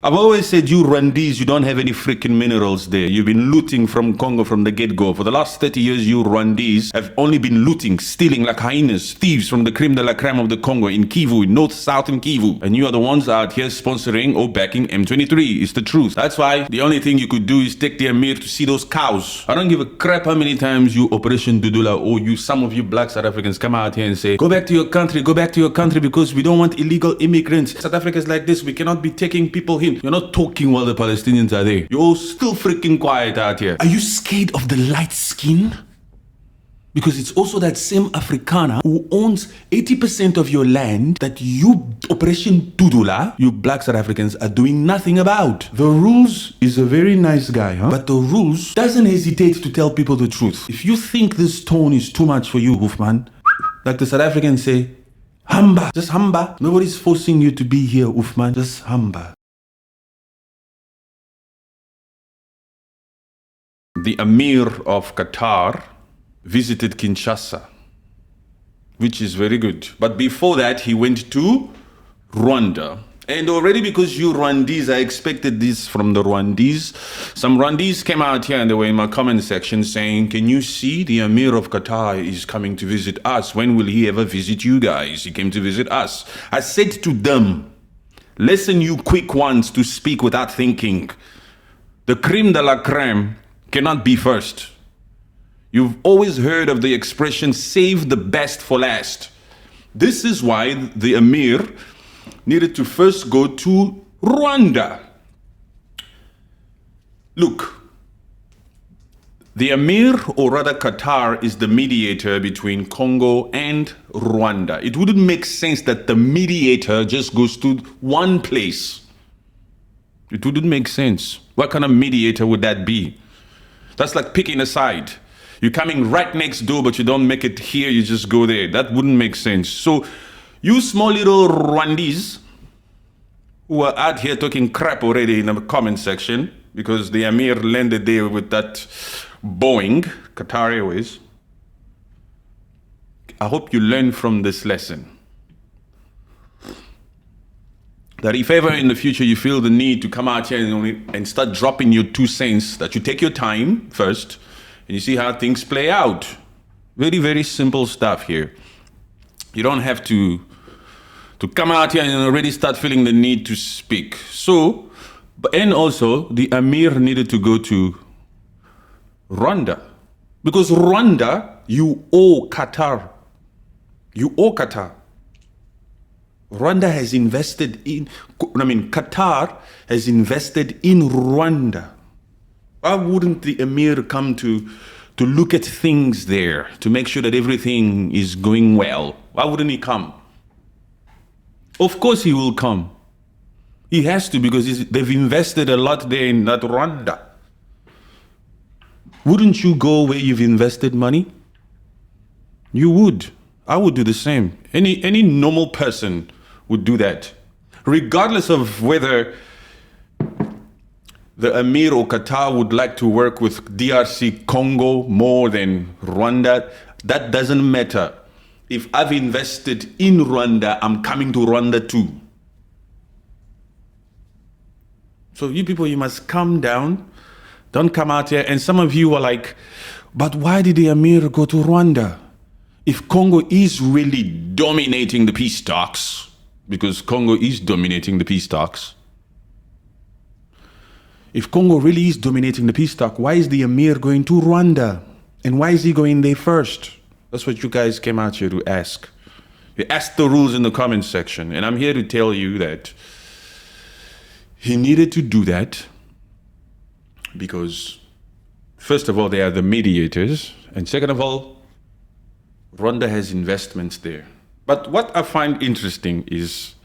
I've always said you Rwandese, you don't have any freaking minerals there. You've been looting from Congo from the get-go. For the last 30 years, you Rwandese have only been looting, stealing like hyenas, thieves from the creme de la creme of the Congo in Kivu, in North, South and Kivu. And you are the ones out here sponsoring or backing M23. It's the truth. That's why the only thing you could do is take the Emir to see those cows. I don't give a crap how many times you Operation Dudula or some of you black South Africans come out here and say, go back to your country because we don't want illegal immigrants. South Africa is like this, we cannot be taking people here. You're not talking while the Palestinians are there. You're all still freaking quiet out here. Are you scared of the light skin? Because it's also that same Afrikaner who owns 80% of your land that you, Operation Dudula, you black South Africans are doing nothing about. The Rules is a very nice guy, huh? But the Rules doesn't hesitate to tell people the truth. If you think this tone is too much for you, Hoofman, like the South Africans say, hamba, just hamba. Nobody's forcing you to be here, Hoofman, just hamba. The Amir of Qatar visited Kinshasa, which is very good. But before that, he went to Rwanda. And already because you Rwandese, I expected this from the Rwandese. Some Rwandese came out here and they were in my comment section saying, can you see the Amir of Qatar is coming to visit us? When will he ever visit you guys? He came to visit us. I said to them, listen you quick ones to speak without thinking. The creme de la creme cannot be first. You've always heard of the expression, save the best for last. This is why the Emir needed to first go to Rwanda. Look, the Emir, or rather Qatar, is the mediator between Congo and Rwanda. It wouldn't make sense that the mediator just goes to one place. It wouldn't make sense. What kind of mediator would that be? That's like picking a side. You're coming right next door, but you don't make it here, you just go there. That wouldn't make sense. So you small little Rwandese who are out here talking crap already in the comment section because the Amir landed there with that Boeing, Qatar Airways. I hope you learn from this lesson. That if ever in the future you feel the need to come out here and start dropping your 2 cents, that you take your time first and you see how things play out. Very, very simple stuff here. You don't have to come out here and already start feeling the need to speak. So, and also the Amir needed to go to Rwanda. Because Rwanda, you owe Qatar. You owe Qatar. Rwanda has invested in, Qatar has invested in Rwanda. Why wouldn't the Emir come to look at things there, to make sure that everything is going well? Why wouldn't he come? Of course he will come. He has to because they've invested a lot there in that Rwanda. Wouldn't you go where you've invested money? You would. I would do the same. Any normal person would do that. Regardless of whether the Amir or Qatar would like to work with DRC Congo more than Rwanda, that doesn't matter. If I've invested in Rwanda, I'm coming to Rwanda too. So you people, you must calm down. Don't come out here. And some of you are like, but why did the Amir go to Rwanda? If Congo is really dominating the peace talks, because Congo is dominating the peace talks. If Congo really is dominating the peace talk, why is the Emir going to Rwanda? And why is he going there first? That's what you guys came out here to ask. You asked the Rules in the comments section. And I'm here to tell you that he needed to do that because, first of all, they are the mediators. And second of all, Rwanda has investments there. But what I find interesting is,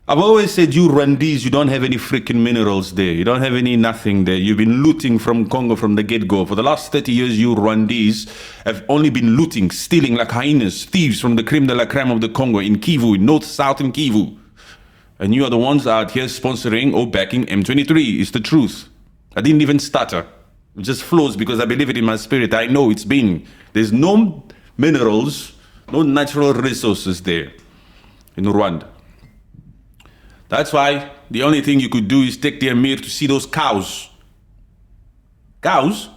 I've always said you Rwandese, you don't have any freaking minerals there. You don't have any nothing there. You've been looting from Congo from the get-go. For the last 30 years, you Rwandese have only been looting, stealing like hyenas, thieves from the creme de la creme of the Congo in Kivu, in North, South and Kivu. And you are the ones out here sponsoring or backing M23. It's the truth. I didn't even stutter. It just flows because I believe it in my spirit. I know it's been. There's no minerals, no natural resources there in Rwanda. That's why the only thing you could do is take the Emir to see those cows. Cows?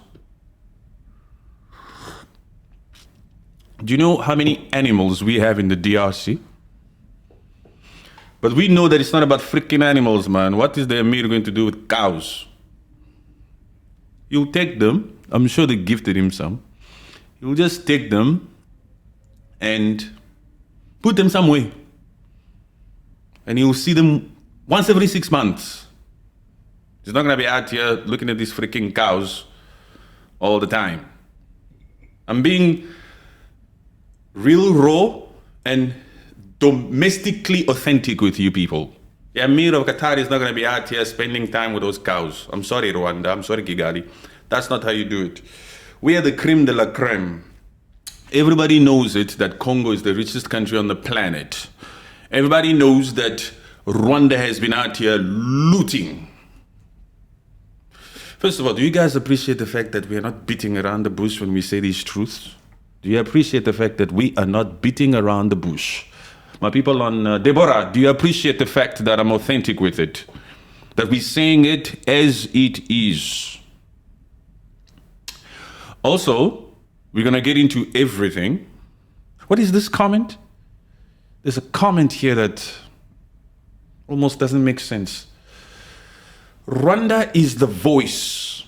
Do you know how many animals we have in the DRC? But we know that it's not about freaking animals, man. What is the Emir going to do with cows? You'll take them. I'm sure they gifted him some. You'll just take them and put them somewhere. And you'll see them once every 6 months. He's not going to be out here looking at these freaking cows all the time. I'm being real raw and domestically authentic with you people. The Amir of Qatar is not going to be out here spending time with those cows. I'm sorry, Rwanda. I'm sorry, Kigali. That's not how you do it. We are the creme de la creme. Everybody knows it, that Congo is the richest country on the planet. Everybody knows that Rwanda has been out here looting. First of all, do you guys appreciate the fact that we are not beating around the bush when we say these truths? Do you appreciate the fact that we are not beating around the bush? My people on Deborah, do you appreciate the fact that I'm authentic with it? That we're saying it as it is. Also, we're going to get into everything. What is this comment? There's a comment here that almost doesn't make sense. Rwanda is the voice.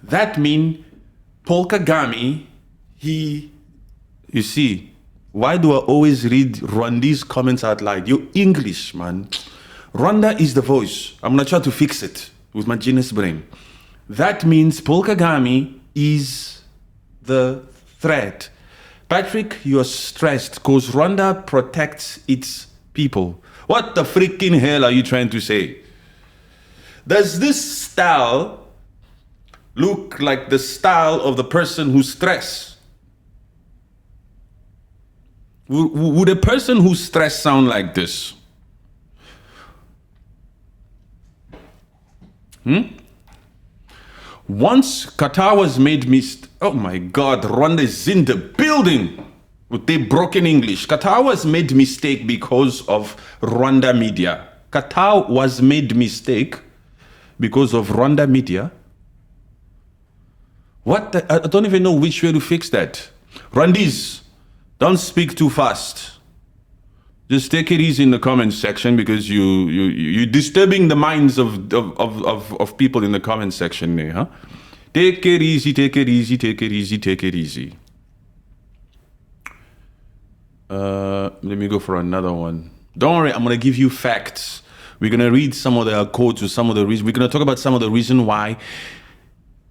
That means Paul Kagame, you see, why do I always read Rwandese comments out loud? You're English, man. Rwanda is the voice. I'm going to try to fix it with my genius brain. That means Paul Kagame is the threat. Patrick, you're stressed because Rwanda protects its people. What the freaking hell are you trying to say? Does this style look like the style of the person who's stressed? Would a person who's stressed sound like this? Once Qatar was made oh my God, Rwanda is in the building with their broken English. Qatar was made mistake because of Rwanda media. Qatar was made mistake because of Rwanda media. What? I don't even know which way to fix that. Rwandese, don't speak too fast. Just take it easy in the comments section because you're disturbing the minds of people in the comment section there, huh? Take it easy, take it easy, take it easy, take it easy. Let me go for another one. Don't worry, I'm going to give you facts. We're going to read some of the quotes or some of the reasons. We're going to talk about some of the reason why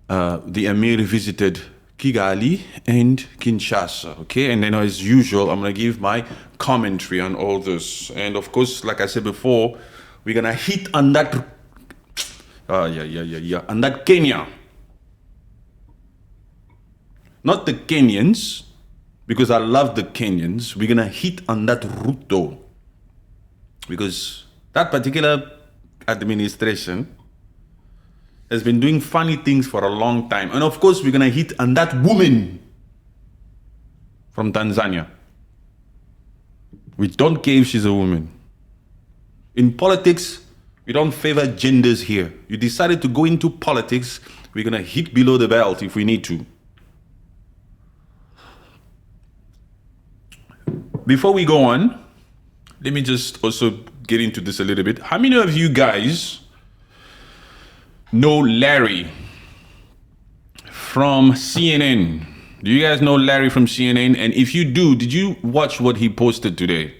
the Emir visited Kigali and Kinshasa, okay? And then as usual, I'm going to give my commentary on all this. And of course, like I said before, we're going to hit on that, on that Kenya. Not the Kenyans, because I love the Kenyans. We're going to hit on that Ruto. Because that particular administration has been doing funny things for a long time. And of course, we're going to hit on that woman from Tanzania. We don't care if she's a woman. In politics, we don't favor genders here. You decided to go into politics, we're going to hit below the belt if we need to. Before we go on, let me just also get into this a little bit. How many of you guys know Larry from CNN? Do you guys know Larry from CNN? And if you do, did you watch what he posted today?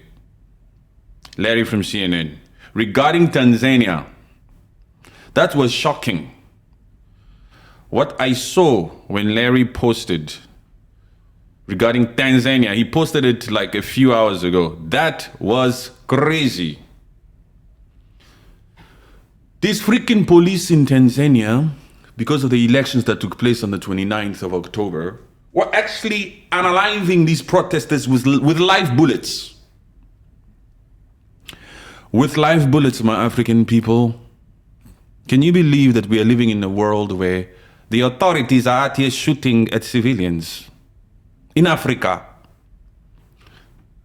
Larry from CNN. Regarding Tanzania. That was shocking. What I saw when Larry posted regarding Tanzania, he posted it like a few hours ago. That was crazy. These freaking police in Tanzania, because of the elections that took place on the 29th of October, were actually analyzing these protesters with live bullets. With live bullets, my African people. Can you believe that we are living in a world where the authorities are out here shooting at civilians? In Africa.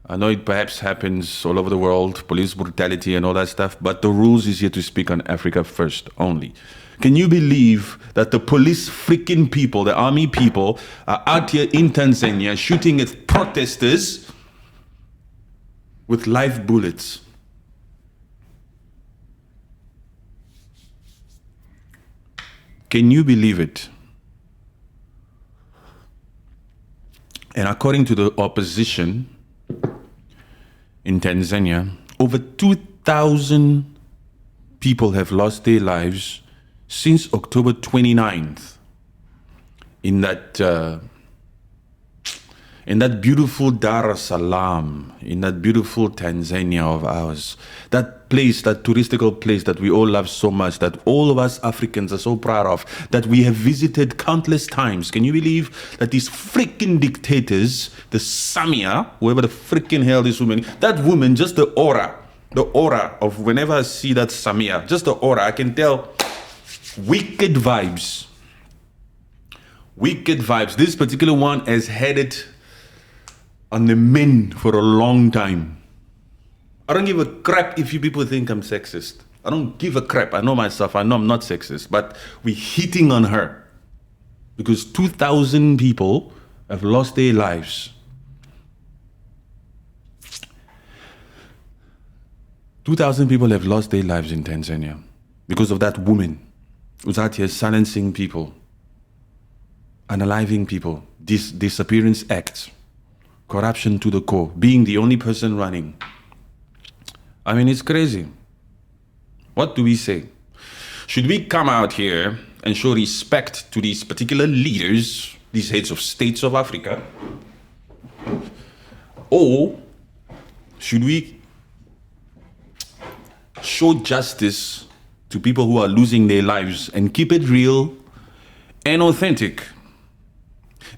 I know it perhaps happens all over the world, police brutality and all that stuff, but the rules is here to speak on Africa first only. Can you believe that the police freaking people, the army people, are out here in Tanzania shooting at protesters with live bullets? Can you believe it? And according to the opposition in Tanzania, over 2,000 people have lost their lives since October 29th in that beautiful Dar es Salaam, in that beautiful Tanzania of ours, that place, that touristical place that we all love so much, that all of us Africans are so proud of, that we have visited countless times. Can you believe that these freaking dictators, the Samia, whoever the freaking hell this woman, that woman, just the aura of whenever I see that Samia, just the aura, I can tell wicked vibes. Wicked vibes. This particular one has had it on the men for a long time. I don't give a crap if you people think I'm sexist. I don't give a crap. I know myself. I know I'm not sexist. But we're hitting on her. Because 2,000 people have lost their lives. 2,000 people have lost their lives in Tanzania because of that woman who's out here silencing people, unaliving people, disappearance acts, corruption to the core, being the only person running. I mean, it's crazy. What do we say? Should we come out here and show respect to these particular leaders, these heads of states of Africa? Or should we show justice to people who are losing their lives and keep it real and authentic?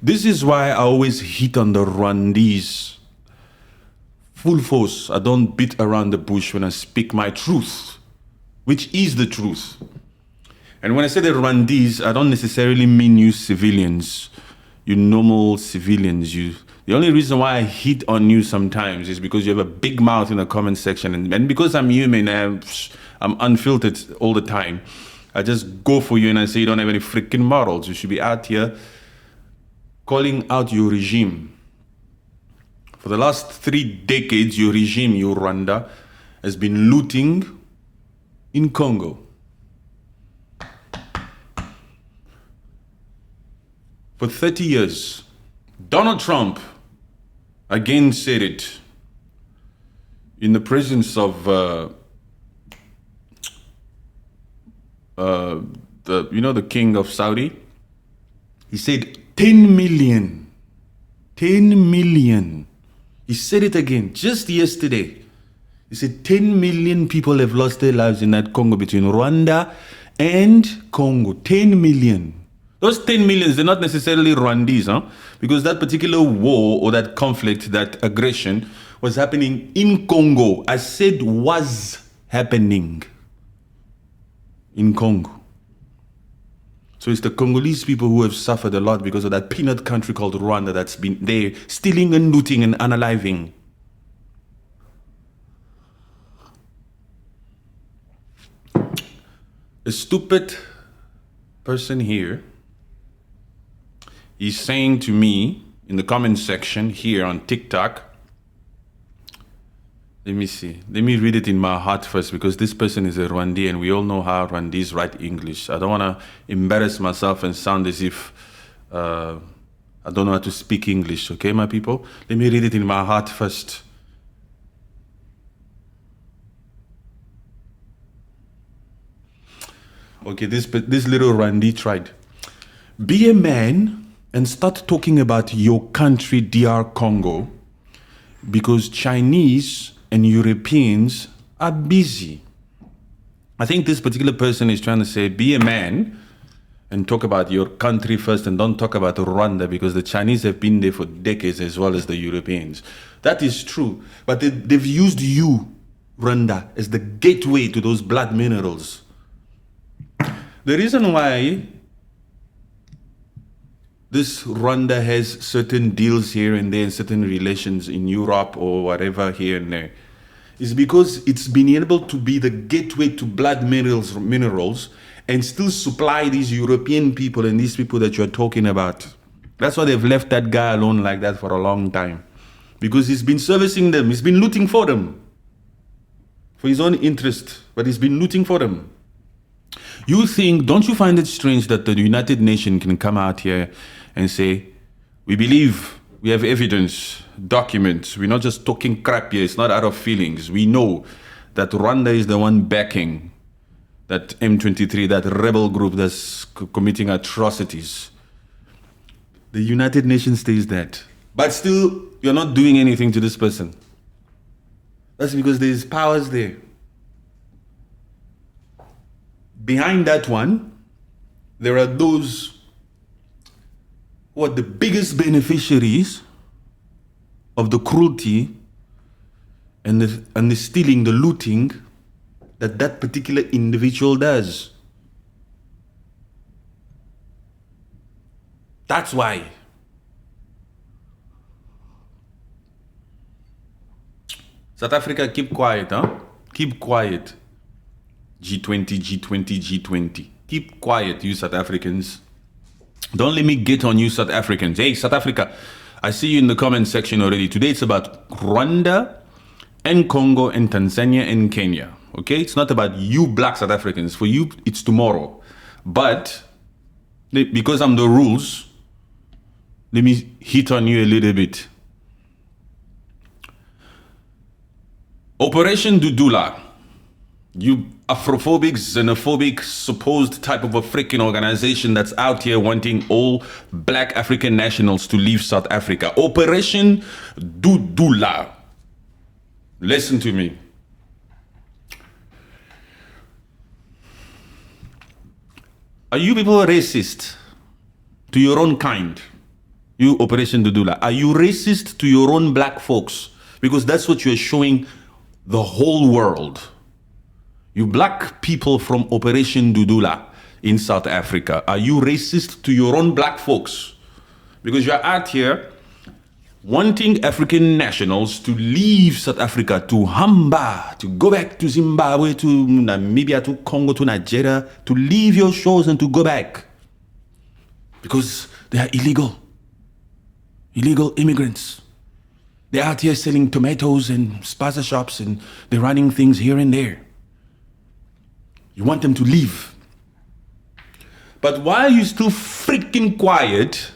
This is why I always hit on the Rwandese. Full force. I don't beat around the bush when I speak my truth, which is the truth. And when I say the Rwandese, I don't necessarily mean you civilians, you normal civilians. The only reason why I hit on you sometimes is because you have a big mouth in the comment section. And because I'm human, I'm unfiltered all the time. I just go for you and I say you don't have any freaking morals. You should be out here calling out your regime. For the last 3 decades, your regime, your Rwanda, has been looting in Congo. For 30 years, Donald Trump again said it in the presence of the king of Saudi. He said 10 million. 10 million. He said it again just yesterday. He said 10 million people have lost their lives in that Congo, between Rwanda and Congo. 10 million. Those 10 millions, they're not necessarily Rwandese, huh? Because that particular war or that conflict, that aggression was happening in Congo. I said was happening in Congo. So it's the Congolese people who have suffered a lot because of that peanut country called Rwanda that's been there stealing and looting and unaliving. A stupid person here is saying to me in the comment section here on TikTok, let me see. Let me read it in my heart first, because this person is a Rwandan and we all know how Rwandese write English. I don't want to embarrass myself and sound as if I don't know how to speak English. Okay, my people? Let me read it in my heart first. Okay, this little Rwandi tried. Be a man and start talking about your country, DR Congo, because Chinese and Europeans are busy. I think this particular person is trying to say, be a man and talk about your country first and don't talk about Rwanda, because the Chinese have been there for decades as well as the Europeans. That is true. But they've used you, Rwanda, as the gateway to those blood minerals. The reason why this Rwanda has certain deals here and there, certain relations in Europe or whatever here and there, is because it's been able to be the gateway to blood minerals and still supply these European people and these people that you're talking about. That's why they've left that guy alone like that for a long time. Because he's been servicing them, he's been looting for them. For his own interest, but he's been looting for them. You think, don't you find it strange that the United Nations can come out here and say, we believe, we have evidence, documents, we're not just talking crap here, it's not out of feelings. We know that Rwanda is the one backing that M23, that rebel group that's committing atrocities. The United Nations says that. But still, you're not doing anything to this person. That's because there's powers there. Behind that one, there are those who are the biggest beneficiaries of the cruelty and the stealing, the looting that particular individual does. That's why. South Africa, keep quiet, huh? Keep quiet. G20, G20, G20. Keep quiet, you South Africans. Don't let me get on you South Africans. Hey, South Africa, I see you in the comment section already. Today it's about Rwanda and Congo and Tanzania and Kenya. Okay? It's not about you black South Africans. For you, it's tomorrow. But because I'm the rules, let me hit on you a little bit. Operation Dudula, you Afrophobic, xenophobic, supposed type of a freaking organization that's out here wanting all black African nationals to leave South Africa. Operation Dudula. Listen to me. Are you people racist to your own kind? You Operation Dudula. Are you racist to your own black folks? Because that's what you're showing the whole world. You black people from Operation Dudula in South Africa, are you racist to your own black folks? Because you're out here wanting African nationals to leave South Africa, to Hamba, to go back to Zimbabwe, to Namibia, to Congo, to Nigeria, to leave your shores and to go back. Because they are illegal immigrants. They're out here selling tomatoes and spaza shops and they're running things here and there. You want them to leave. But why are you still freaking quiet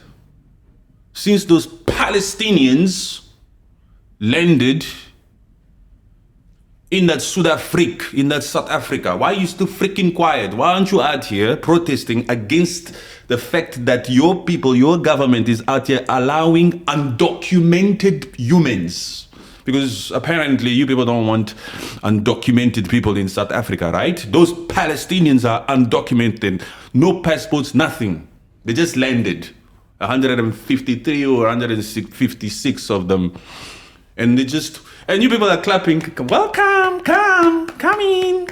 since those Palestinians landed in that South Africa? Why are you still freaking quiet? Why aren't you out here protesting against the fact that your people, your government is out here allowing undocumented humans? Because apparently you people don't want undocumented people in South Africa, right? Those Palestinians are undocumented, no passports, nothing. They just landed, 153 or 156 of them. And you people are clapping, welcome, come in.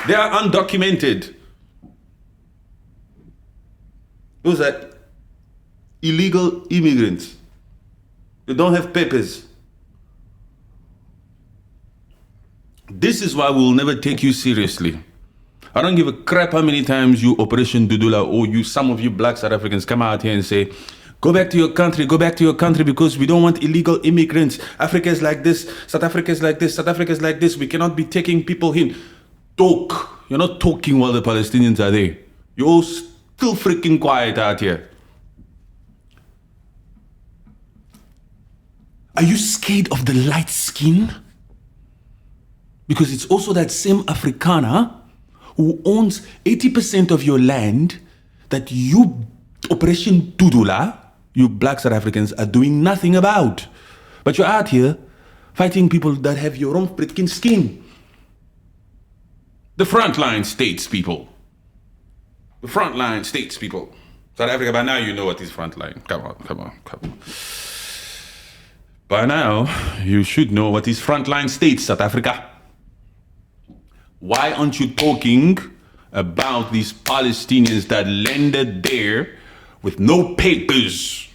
They are undocumented. Those are illegal immigrants. They don't have papers. This is why we'll never take you seriously. I don't give a crap how many times you Operation Dudula or some of you black South Africans come out here and say, go back to your country because we don't want illegal immigrants. Africa is like this, South Africa is like this, South Africa is like this. We cannot be taking people in. Talk. You're not talking while the Palestinians are there. You're all still freaking quiet out here. Are you scared of the light skin? Because it's also that same Afrikaner who owns 80% of your land that you, Operation Dudula, you black South Africans, are doing nothing about. But you're out here fighting people that have your own freaking skin. The frontline states people. The frontline states people. South Africa, by now you know what is frontline. Come on. By now, you should know what is frontline states, South Africa. Why aren't you talking about these Palestinians that landed there with no papers.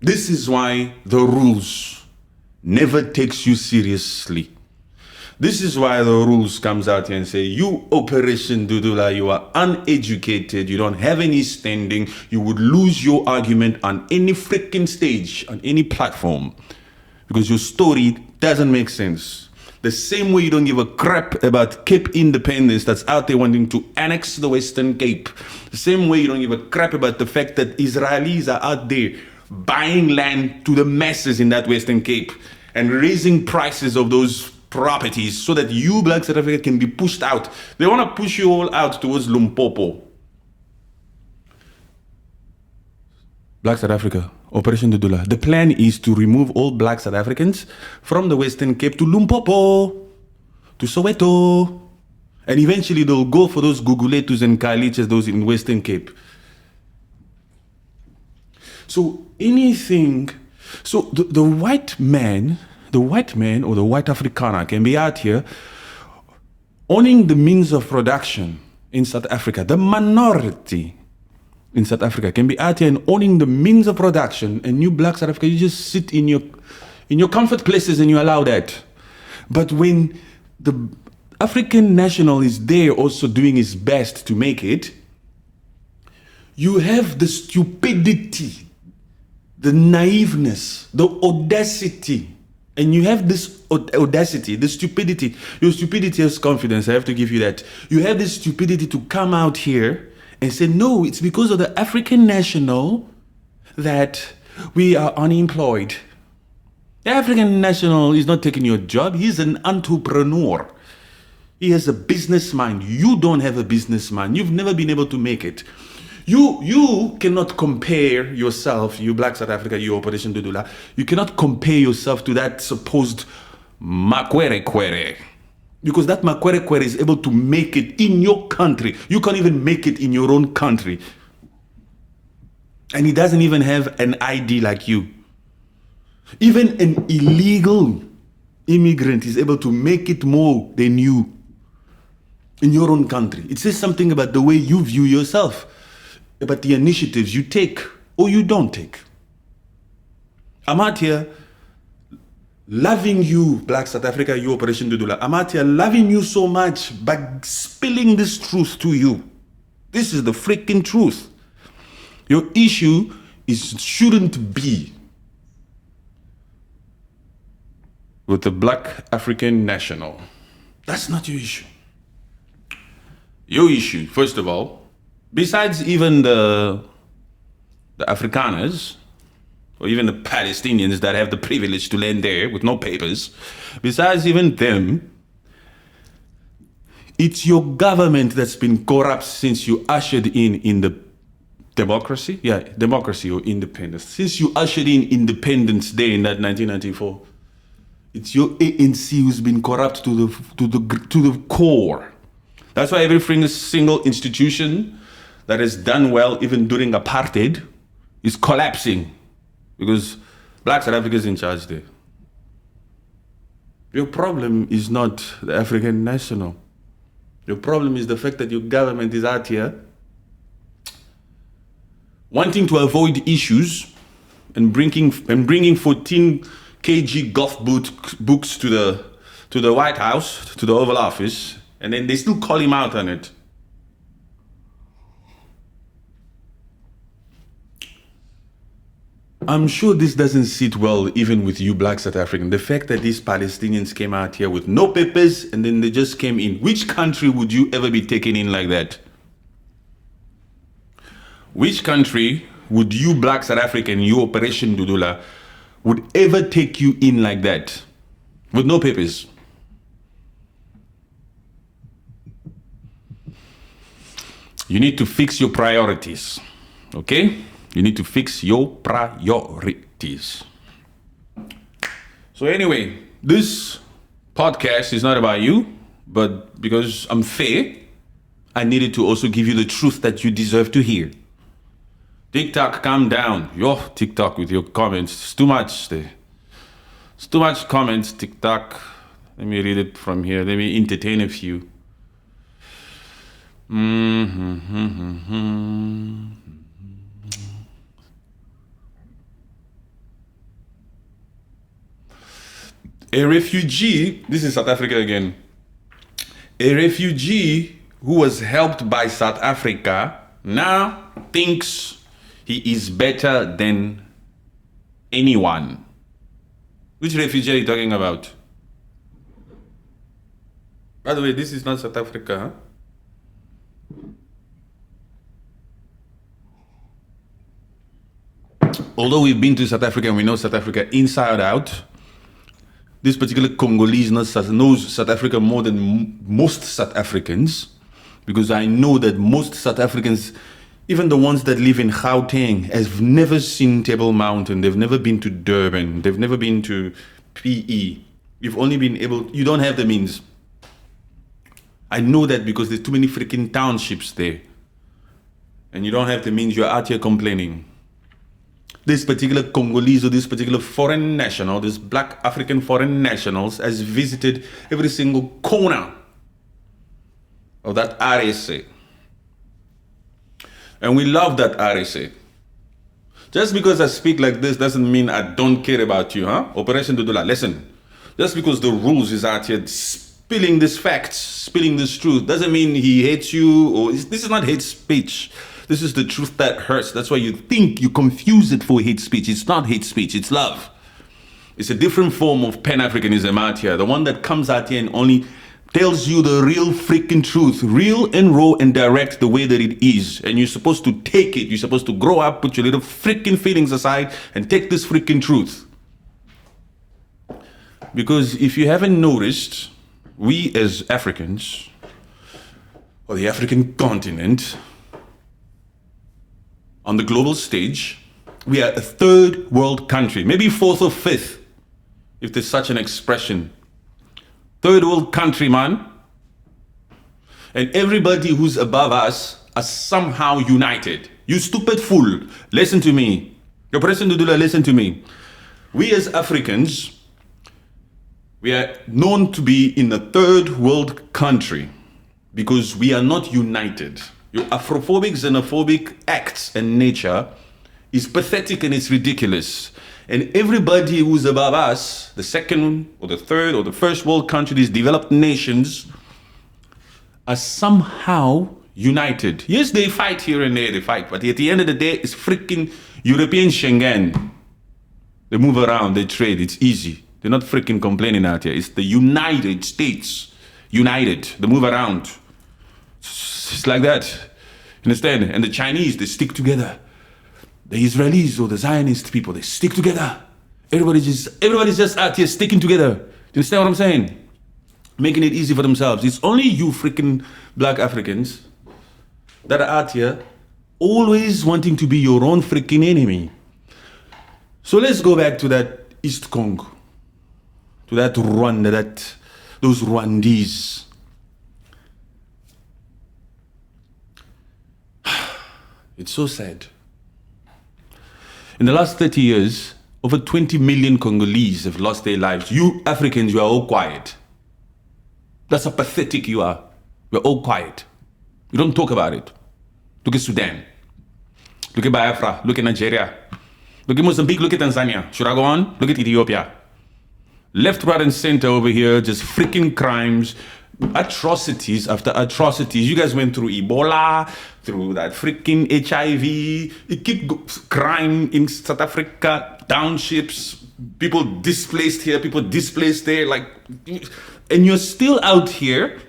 This is why the rules never takes you seriously. This is why the rules comes out here and say, you Operation Dudula, you are uneducated, you don't have any standing, you would lose your argument on any freaking stage, on any platform, because your story doesn't make sense. The same way you don't give a crap about Cape independence that's out there wanting to annex the Western Cape. The same way you don't give a crap about the fact that Israelis are out there buying land to the masses in that Western Cape and raising prices of those properties so that you, Black South Africa, can be pushed out. They want to push you all out towards Limpopo. Black South Africa, Operation Dudula. The plan is to remove all Black South Africans from the Western Cape to Limpopo, to Soweto, and eventually they'll go for those Guguletus and Kalichas, those in Western Cape. So anything, so the white man or the white Afrikaner can be out here owning the means of production in South Africa. The minority in South Africa can be out here and owning the means of production, and you Black South Africa, you just sit in your comfort places and you allow that. But when the African national is there also doing his best to make it, you have the stupidity, the naiveness, the audacity, and you have this audacity, the stupidity. Your stupidity has confidence, I have to give you that. You have this stupidity to come out here and say, no, it's because of the African national that we are unemployed. The African national is not taking your job. He's an entrepreneur. He has a business mind. You don't have a business mind. You've never been able to make it. You cannot compare yourself, you Black South Africa, you Operation Dudula, you cannot compare yourself to that supposed Makwere, because that Makwere is able to make it in your country. You can't even make it in your own country. And he doesn't even have an ID like you. Even an illegal immigrant is able to make it more than you in your own country. It says something about the way you view yourself, about the initiatives you take or you don't take. I'm out here loving you, Black South Africa, you Operation Dudula. I'm out here loving you so much by spilling this truth to you. This is the freaking truth. Your issue shouldn't be with the Black African national. That's not your issue. Your issue, first of all, besides even the Afrikaners, or even the Palestinians that have the privilege to land there with no papers, besides even them, it's your government that's been corrupt since you ushered in the democracy? Yeah, democracy or independence. Since you ushered in Independence Day in that 1994, it's your ANC who's been corrupt to the core. That's why every single institution that has done well, even during apartheid, is collapsing, because Black South Africa is in charge there. Your problem is not the African national. Your problem is the fact that your government is out here wanting to avoid issues and bringing 14 kg golf books to the White House, to the Oval Office, and then they still call him out on it. I'm sure this doesn't sit well even with you Black South African. The fact that these Palestinians came out here with no papers and then they just came in. Which country would you ever be taken in like that? Which country would you Black South African, you Operation Dudula, would ever take you in like that with no papers? You need to fix your priorities, okay? You need to fix your priorities. So anyway, this podcast is not about you, but because I'm fair, I needed to also give you the truth that you deserve to hear. TikTok, calm down. Yo, TikTok with your comments. It's too much there. It's too much comments, TikTok. Let me read it from here. Let me entertain a few. A refugee, this is South Africa again. A refugee who was helped by South Africa now thinks he is better than anyone. Which refugee are you talking about? By the way, this is not South Africa, huh? Although we've been to South Africa and we know South Africa inside out, this particular Congolese knows South Africa more than most South Africans, because I know that most South Africans, even the ones that live in Gauteng, have never seen Table Mountain. They've never been to Durban. They've never been to PE. You've only been able, you don't have the means. I know that because there's too many freaking townships there. And you don't have the means, you're out here complaining. This particular Congolese or this particular foreign national, this black African foreign nationals, has visited every single corner of that RSA. And we love that RSA. Just because I speak like this doesn't mean I don't care about you, huh? Operation Dudula, listen. Just because the rules is out here spilling these facts, spilling this truth, doesn't mean he hates you, or this is not hate speech. This is the truth that hurts. That's why you think you confuse it for hate speech. It's not hate speech, it's love. It's a different form of Pan-Africanism out here. The one that comes out here and only tells you the real freaking truth, real and raw and direct, the way that it is. And you're supposed to take it. You're supposed to grow up, put your little freaking feelings aside and take this freaking truth. Because if you haven't noticed, we as Africans, or the African continent, on the global stage, we are a third world country, maybe fourth or fifth, if there's such an expression. Third world country, man. And everybody who's above us are somehow united. You stupid fool, listen to me. Your President Dudula, listen to me. We as Africans, we are known to be in a third world country because we are not united. Your Afrophobic, xenophobic acts and nature is pathetic and it's ridiculous. And everybody who's above us, the second or the third or the first world country, these developed nations, are somehow united. Yes, they fight here and there, they fight, but at the end of the day, it's freaking European Schengen. They move around, they trade, it's easy. They're not freaking complaining out here. It's the United States, united, they move around. It's like that, you understand? And the Chinese, they stick together. The Israelis or the Zionist people, they stick together. Everybody's just out here sticking together. Do you understand what I'm saying? Making it easy for themselves. It's only you freaking black Africans that are out here always wanting to be your own freaking enemy. So let's go back to that East Congo, to that Rwanda, those Rwandese. It's so sad. In the last 30 years, over 20 million Congolese have lost their lives. You Africans, you are all quiet. That's how pathetic you are. We're all quiet. You don't talk about it. Look at Sudan. Look at Biafra. Look at Nigeria. Look at Mozambique. Look at Tanzania. Should I go on? Look at Ethiopia. Left, right, and center over here, just freaking crimes. Atrocities after atrocities. You guys went through Ebola, through that freaking HIV. You keep crime in South Africa, townships, people displaced here, people displaced there, like, and you're still out here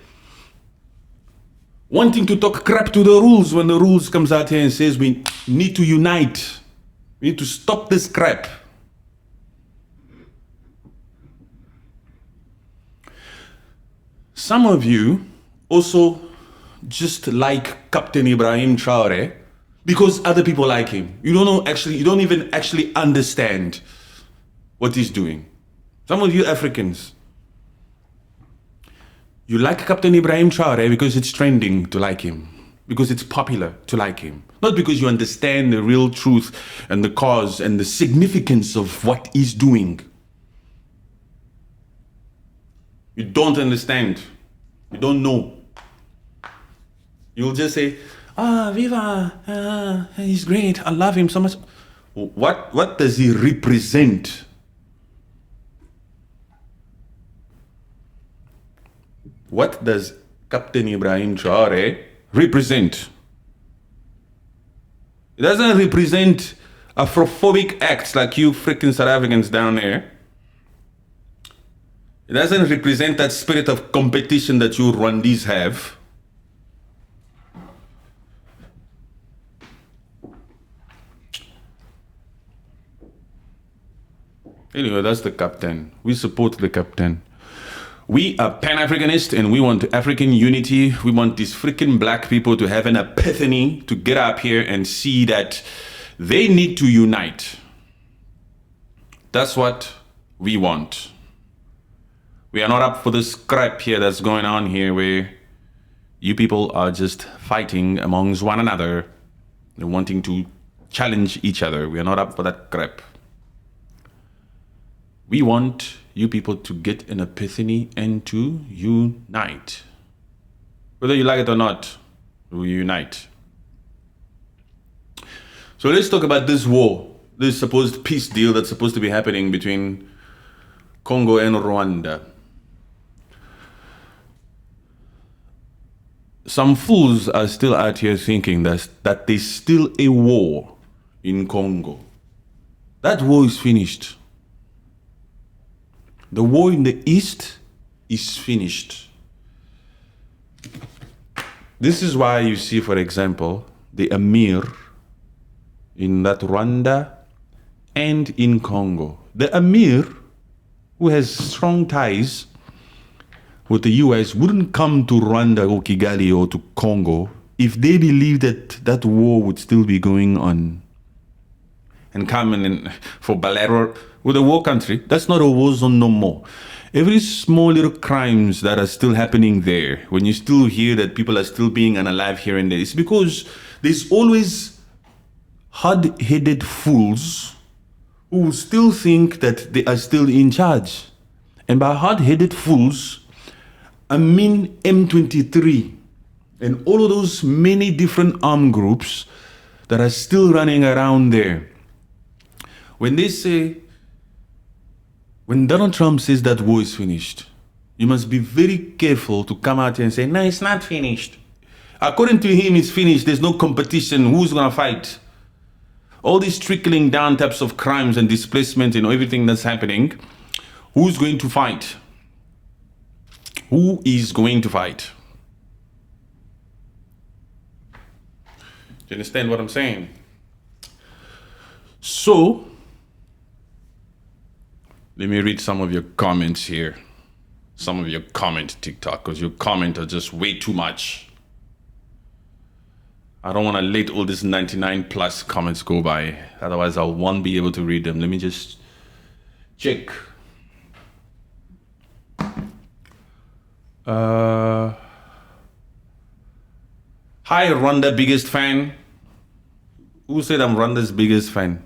wanting to talk crap to the rules when the rules comes out here and says we need to unite. We need to stop this crap. Some of you also just like Captain Ibrahim Traore because other people like him. You don't even actually understand what he's doing. Some of you Africans, you like Captain Ibrahim Traore because it's trending to like him, because it's popular to like him, not because you understand the real truth and the cause and the significance of what he's doing. You don't understand. You don't know. You'll just say, Viva, he's great, I love him so much. What does he represent? What does Captain Ibrahim Traore represent? It doesn't represent Afrophobic acts like you freaking South Africans down there. It doesn't represent that spirit of competition that you Rwandese have. Anyway, that's the captain. We support the captain. We are Pan-Africanists and we want African unity. We want these freaking black people to have an epiphany, to get up here and see that they need to unite. That's what we want. We are not up for this crap here that's going on here where you people are just fighting amongst one another and wanting to challenge each other. We are not up for that crap. We want you people to get an epiphany and to unite. Whether you like it or not, we unite. So let's talk about this war, this supposed peace deal that's supposed to be happening between Congo and Rwanda. Some fools are still out here thinking that there's still a war in Congo. That war is finished. The war in the East is finished. This is why you see, for example, the Emir in that Rwanda and in Congo. The Emir, who has strong ties with the US, wouldn't come to Rwanda or Kigali or to Congo if they believed that that war would still be going on. And come in for Balero with a war country. That's not a war zone no more. Every small little crimes that are still happening there, when you still hear that people are still being unalive here and there, it's because there's always hard-headed fools who still think that they are still in charge. And by hard-headed fools, I mean M23 and all of those many different armed groups that are still running around there. When they say, when Donald Trump says that war is finished, you must be very careful to come out and say, no, it's not finished. According to him, it's finished. There's no competition. Who's going to fight? All these trickling down types of crimes and displacement and everything that's happening, who's going to fight? Who is going to fight? Do you understand what I'm saying? So, let me read some of your comments here. Some of your comment TikTok, because your comment are just way too much. I don't want to let all these 99 plus comments go by. Otherwise, I won't be able to read them. Let me just check. Hi, Rwanda biggest fan. Who said I'm Rwanda's biggest fan?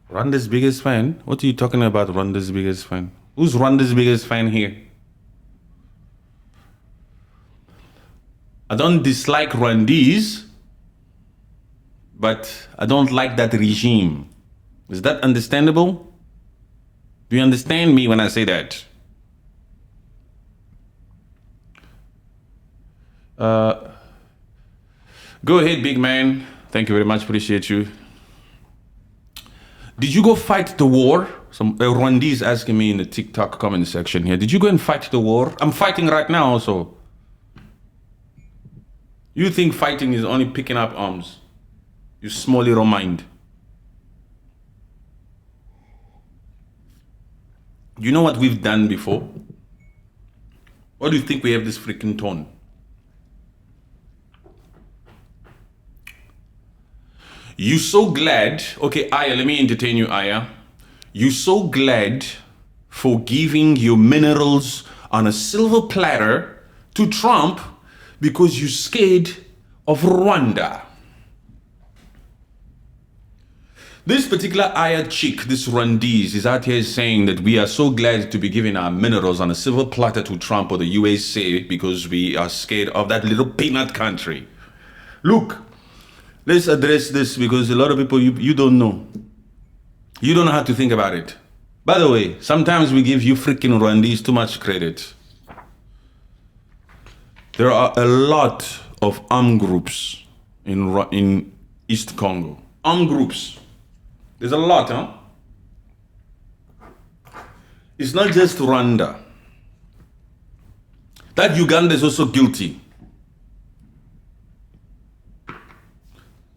Rwanda's biggest fan? What are you talking about, Rwanda's biggest fan? Who's Rwanda's biggest fan here? I don't dislike Rwandese, but I don't like that regime. Is that understandable? Do you understand me when I say that? Go ahead, big man. Thank you very much. Appreciate you. Did you go fight the war? Some Rwandese asking me in the TikTok comment section here. Did you go and fight the war? I'm fighting right now also. You think fighting is only picking up arms? You small little mind. You know what we've done before? Why do you think we have this freaking tone? You so glad, okay, Aya, let me entertain you, Aya. You so glad for giving your minerals on a silver platter to Trump because you're scared of Rwanda. This particular Aya chick, this Rwandese, is out here saying that we are so glad to be giving our minerals on a silver platter to Trump or the USA because we are scared of that little peanut country. Look, let's address this because a lot of people, you don't know. You don't know how to think about it. By the way, sometimes we give you freaking Rwandese too much credit. There are a lot of armed groups in East Congo. Armed groups. There's a lot, huh? It's not just Rwanda. That Uganda is also guilty.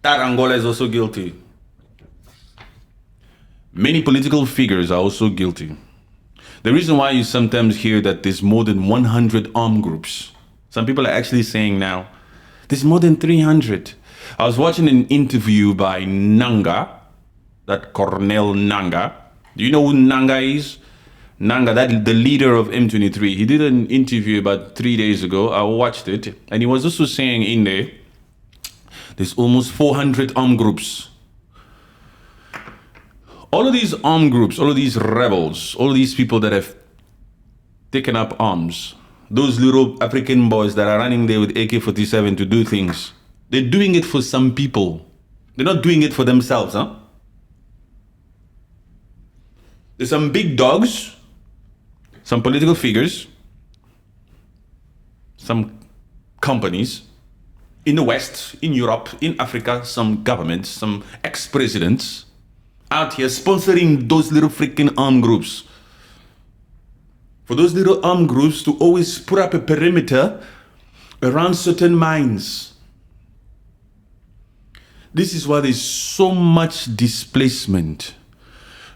That Angola is also guilty. Many political figures are also guilty. The reason why you sometimes hear that there's more than 100 armed groups. Some people are actually saying now, there's more than 300. I was watching an interview by Nanga, that Cornel Nanga. Do you know who Nanga is? Nanga, the leader of M23. He did an interview about 3 days ago. I watched it. And he was also saying in there, there's almost 400 armed groups. All of these armed groups, all of these rebels, all of these people that have taken up arms, those little African boys that are running there with AK-47 to do things, they're doing it for some people. They're not doing it for themselves, huh? There's some big dogs, some political figures, some companies in the West, in Europe, in Africa, some governments, some ex-presidents out here sponsoring those little freaking armed groups. For those little armed groups to always put up a perimeter around certain mines. This is why there's so much displacement.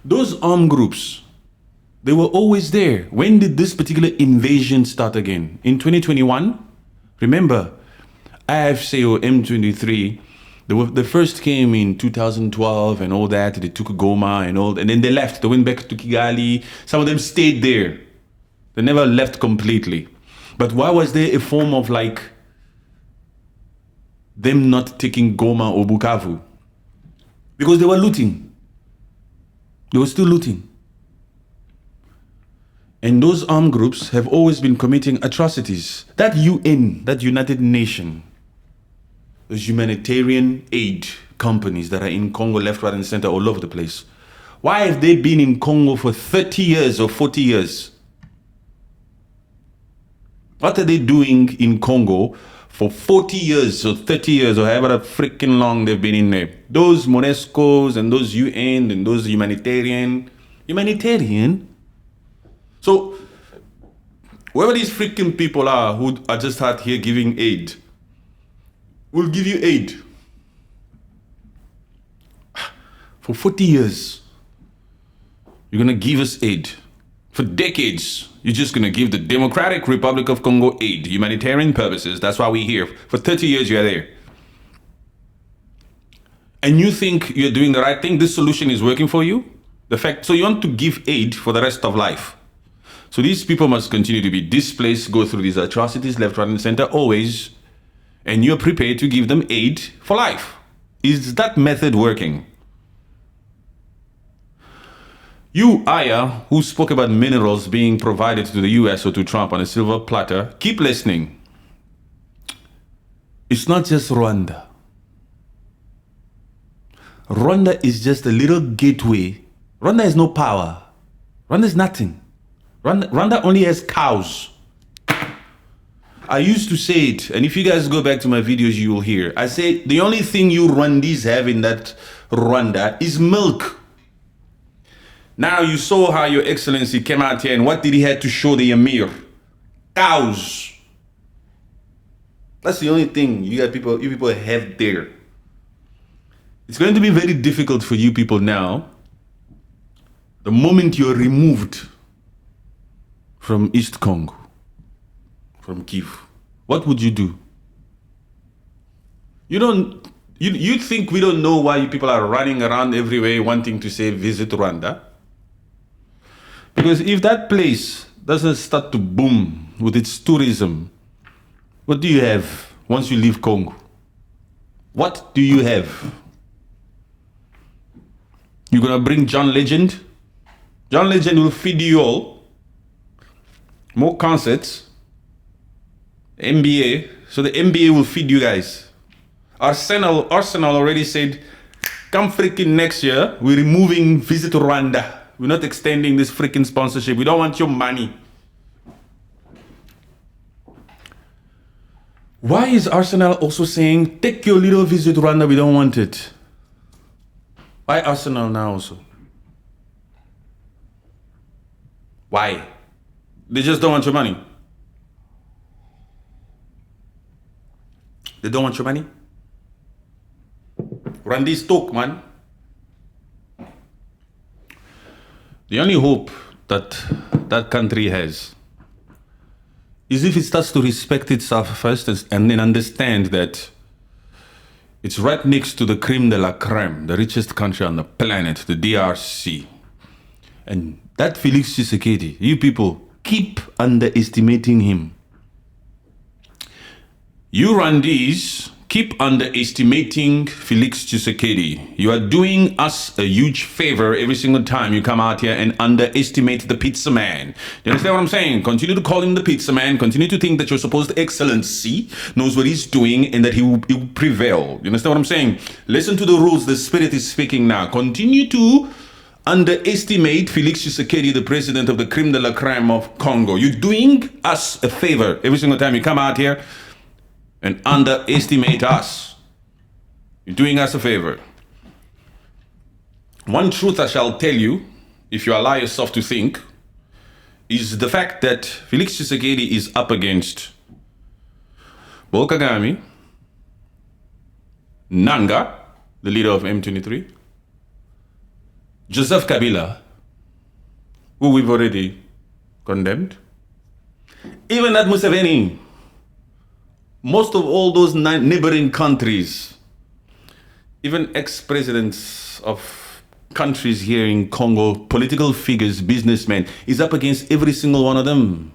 Those armed groups, they were always there. When did this particular invasion start again? In 2021? Remember, AFC or M23, they first came in 2012 and all that. They took Goma and then they left. They went back to Kigali. Some of them stayed there. They never left completely. But why was there a form of like them not taking Goma or Bukavu? Because they were looting. They were still looting. And those armed groups have always been committing atrocities. That UN, that United Nations, those humanitarian aid companies that are in Congo, left, right, and center, all over the place. Why have they been in Congo for 30 years or 40 years? What are they doing in Congo for 40 years or 30 years or however freaking long they've been in there? Those MONUSCOs and those UN and those humanitarian. So, whoever these freaking people are who are just out here giving aid, will give you aid. For 40 years, you're gonna give us aid. For decades, you're just gonna give the Democratic Republic of Congo aid, humanitarian purposes. That's why we're here. For 30 years, you're there. And you think you're doing the right thing? This solution is working for you? So you want to give aid for the rest of life. So these people must continue to be displaced, go through these atrocities, left, right, and center, always. And you're prepared to give them aid for life. Is that method working? You, Aya, who spoke about minerals being provided to the US or to Trump on a silver platter, keep listening. It's not just Rwanda. Rwanda is just a little gateway. Rwanda has no power. Rwanda is nothing. Rwanda only has cows. I used to say it, and if you guys go back to my videos, you will hear. I say the only thing you Rwandese have in that Rwanda is milk. Now you saw how Your Excellency came out here, and what did he have to show the Emir? Cows. That's the only thing you people have there. It's going to be very difficult for you people now. The moment you're removed from East Congo, from Kivu, what would you do? You think we don't know why you people are running around everywhere wanting to say visit Rwanda? Because if that place doesn't start to boom with its tourism, what do you have once you leave Congo? What do you have? You're gonna bring John Legend. John Legend will feed you all more concerts. NBA. So the NBA will feed you guys. Arsenal already said, come freaking next year, we're removing Visit Rwanda. We're not extending this freaking sponsorship. We don't want your money. Why is Arsenal also saying, take your little Visit Rwanda, we don't want it? Why Arsenal now also? Why? They just don't want your money. They don't want your money? Randy's talk, man. The only hope that that country has is if it starts to respect itself first and then understand that it's right next to the creme de la creme, the richest country on the planet, the DRC. And that Felix Tshisekedi, you people keep underestimating him. You Rwandese keep underestimating Felix Tshisekedi. You are doing us a huge favor every single time you come out here and underestimate the pizza man. You understand what I'm saying? Continue to call him the pizza man. Continue to think that your supposed excellency knows what he's doing and that he will prevail. You understand what I'm saying? Listen to the rules. The spirit is speaking now. Continue to underestimate Felix Tshisekedi, the president of the creme de la creme of Congo. You're doing us a favor every single time you come out here and underestimate us. You're doing us a favor. One truth I shall tell you, if you allow yourself to think, is the fact that Felix Tshisekedi is up against Paul Kagame, Nanga, the leader of M23, Joseph Kabila, who we've already condemned, even that Museveni, most of all those neighboring countries, even ex-presidents of countries here in Congo, political figures, businessmen, is up against every single one of them.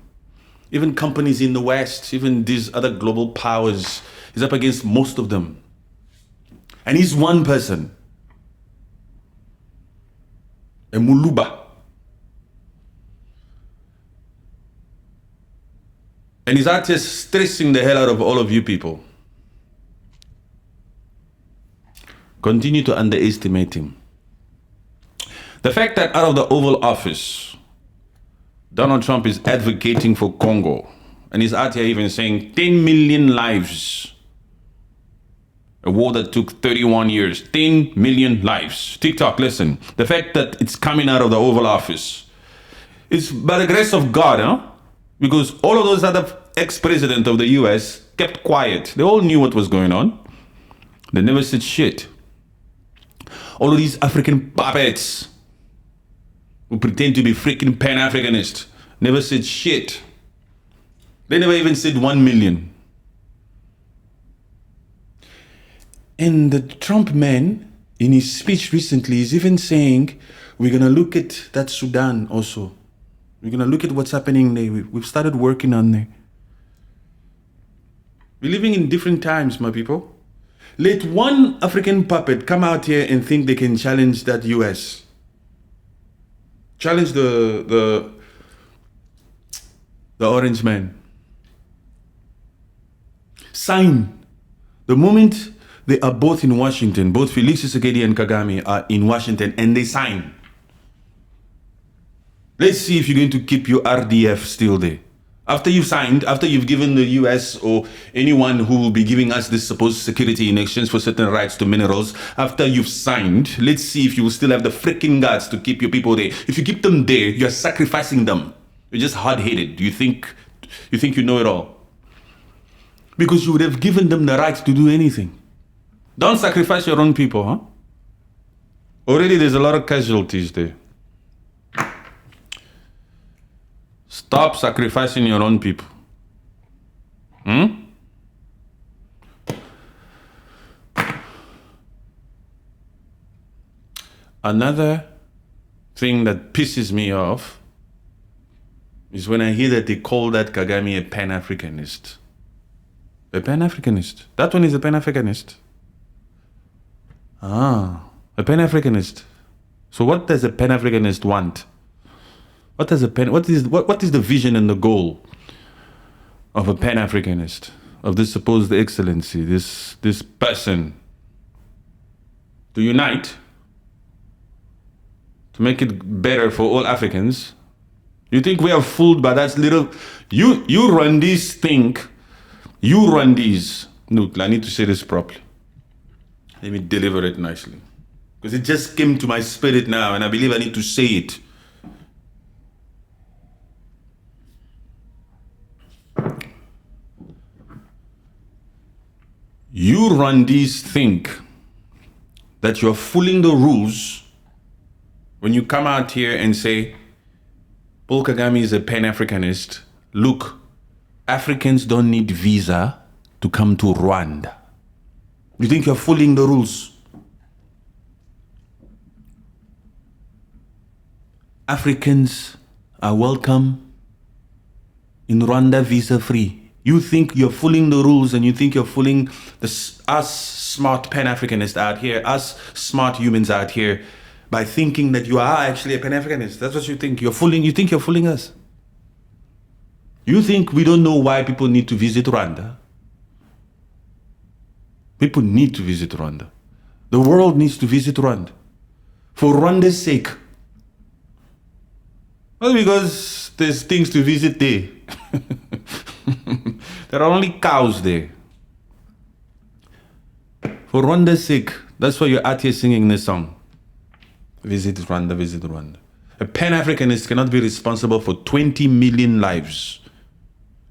Even companies in the West, even these other global powers, is up against most of them. And he's one person, a Muluba. And he's out here stressing the hell out of all of you people. Continue to underestimate him. The fact that out of the Oval Office, Donald Trump is advocating for Congo, and he's out here even saying 10 million lives. A war that took 31 years, 10 million lives. TikTok, listen, the fact that it's coming out of the Oval Office, it's by the grace of God, huh? Because all of those other ex-presidents of the US kept quiet. They all knew what was going on. They never said shit. All of these African puppets who pretend to be freaking Pan-Africanist never said shit. They never even said 1 million. And the Trump man, in his speech recently, is even saying, we're going to look at that Sudan also. We're going to look at what's happening there. We've started working on there. We're living in different times, my people. Let one African puppet come out here and think they can challenge that US. Challenge the orange man. Sign. The moment they are both in Washington, both Felix Tshisekedi and Kagame are in Washington, and they sign. Let's see if you're going to keep your RDF still there. After you've signed, after you've given the US or anyone who will be giving us this supposed security in exchange for certain rights to minerals, after you've signed, let's see if you will still have the freaking guts to keep your people there. If you keep them there, you're sacrificing them. You're just hard-headed. You think you know it all. Because you would have given them the right to do anything. Don't sacrifice your own people, huh? Already there's a lot of casualties there. Stop sacrificing your own people. Another thing that pisses me off is when I hear that they call that Kagame a Pan-Africanist. A Pan-Africanist. That one is a Pan-Africanist. A Pan-Africanist. So what does a Pan-Africanist want? What is the vision and the goal of a Pan-Africanist, of this supposed excellency, this person? To unite, to make it better for all Africans. You think we are fooled by that little... You Rwandese think... You Rwandese... Look, I need to say this properly. Let me deliver it nicely. Because it just came to my spirit now, and I believe I need to say it. You Rwandese think that you're fooling the rules when you come out here and say, Paul Kagame is a Pan-Africanist. Look, Africans don't need visa to come to Rwanda. You think you're fooling the rules? Africans are welcome in Rwanda visa-free. You think you're fooling the rules, and you think you're fooling us smart Pan-Africanists out here, us smart humans out here, by thinking that you are actually a Pan-Africanist. That's what you think. You think you're fooling us. You think we don't know why people need to visit Rwanda? People need to visit Rwanda. The world needs to visit Rwanda. For Rwanda's sake. Well, because there's things to visit there. There are only cows there. For Rwanda's sake, that's why you're out here singing this song. Visit Rwanda, visit Rwanda. A Pan-Africanist cannot be responsible for 20 million lives.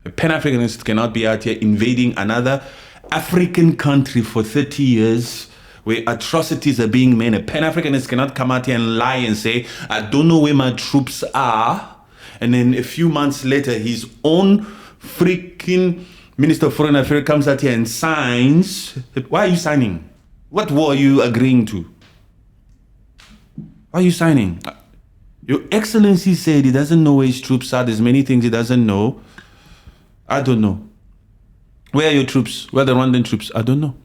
A Pan-Africanist cannot be out here invading another African country for 30 years where atrocities are being made. A Pan-Africanist cannot come out here and lie and say, I don't know where my troops are. And then a few months later, his own freaking Minister of Foreign Affairs comes out here and signs. Why are you signing? What war are you agreeing to? Why are you signing? Your Excellency said he doesn't know where his troops are. There's many things he doesn't know. I don't know. Where are your troops? Where are the Rwandan troops? I don't know.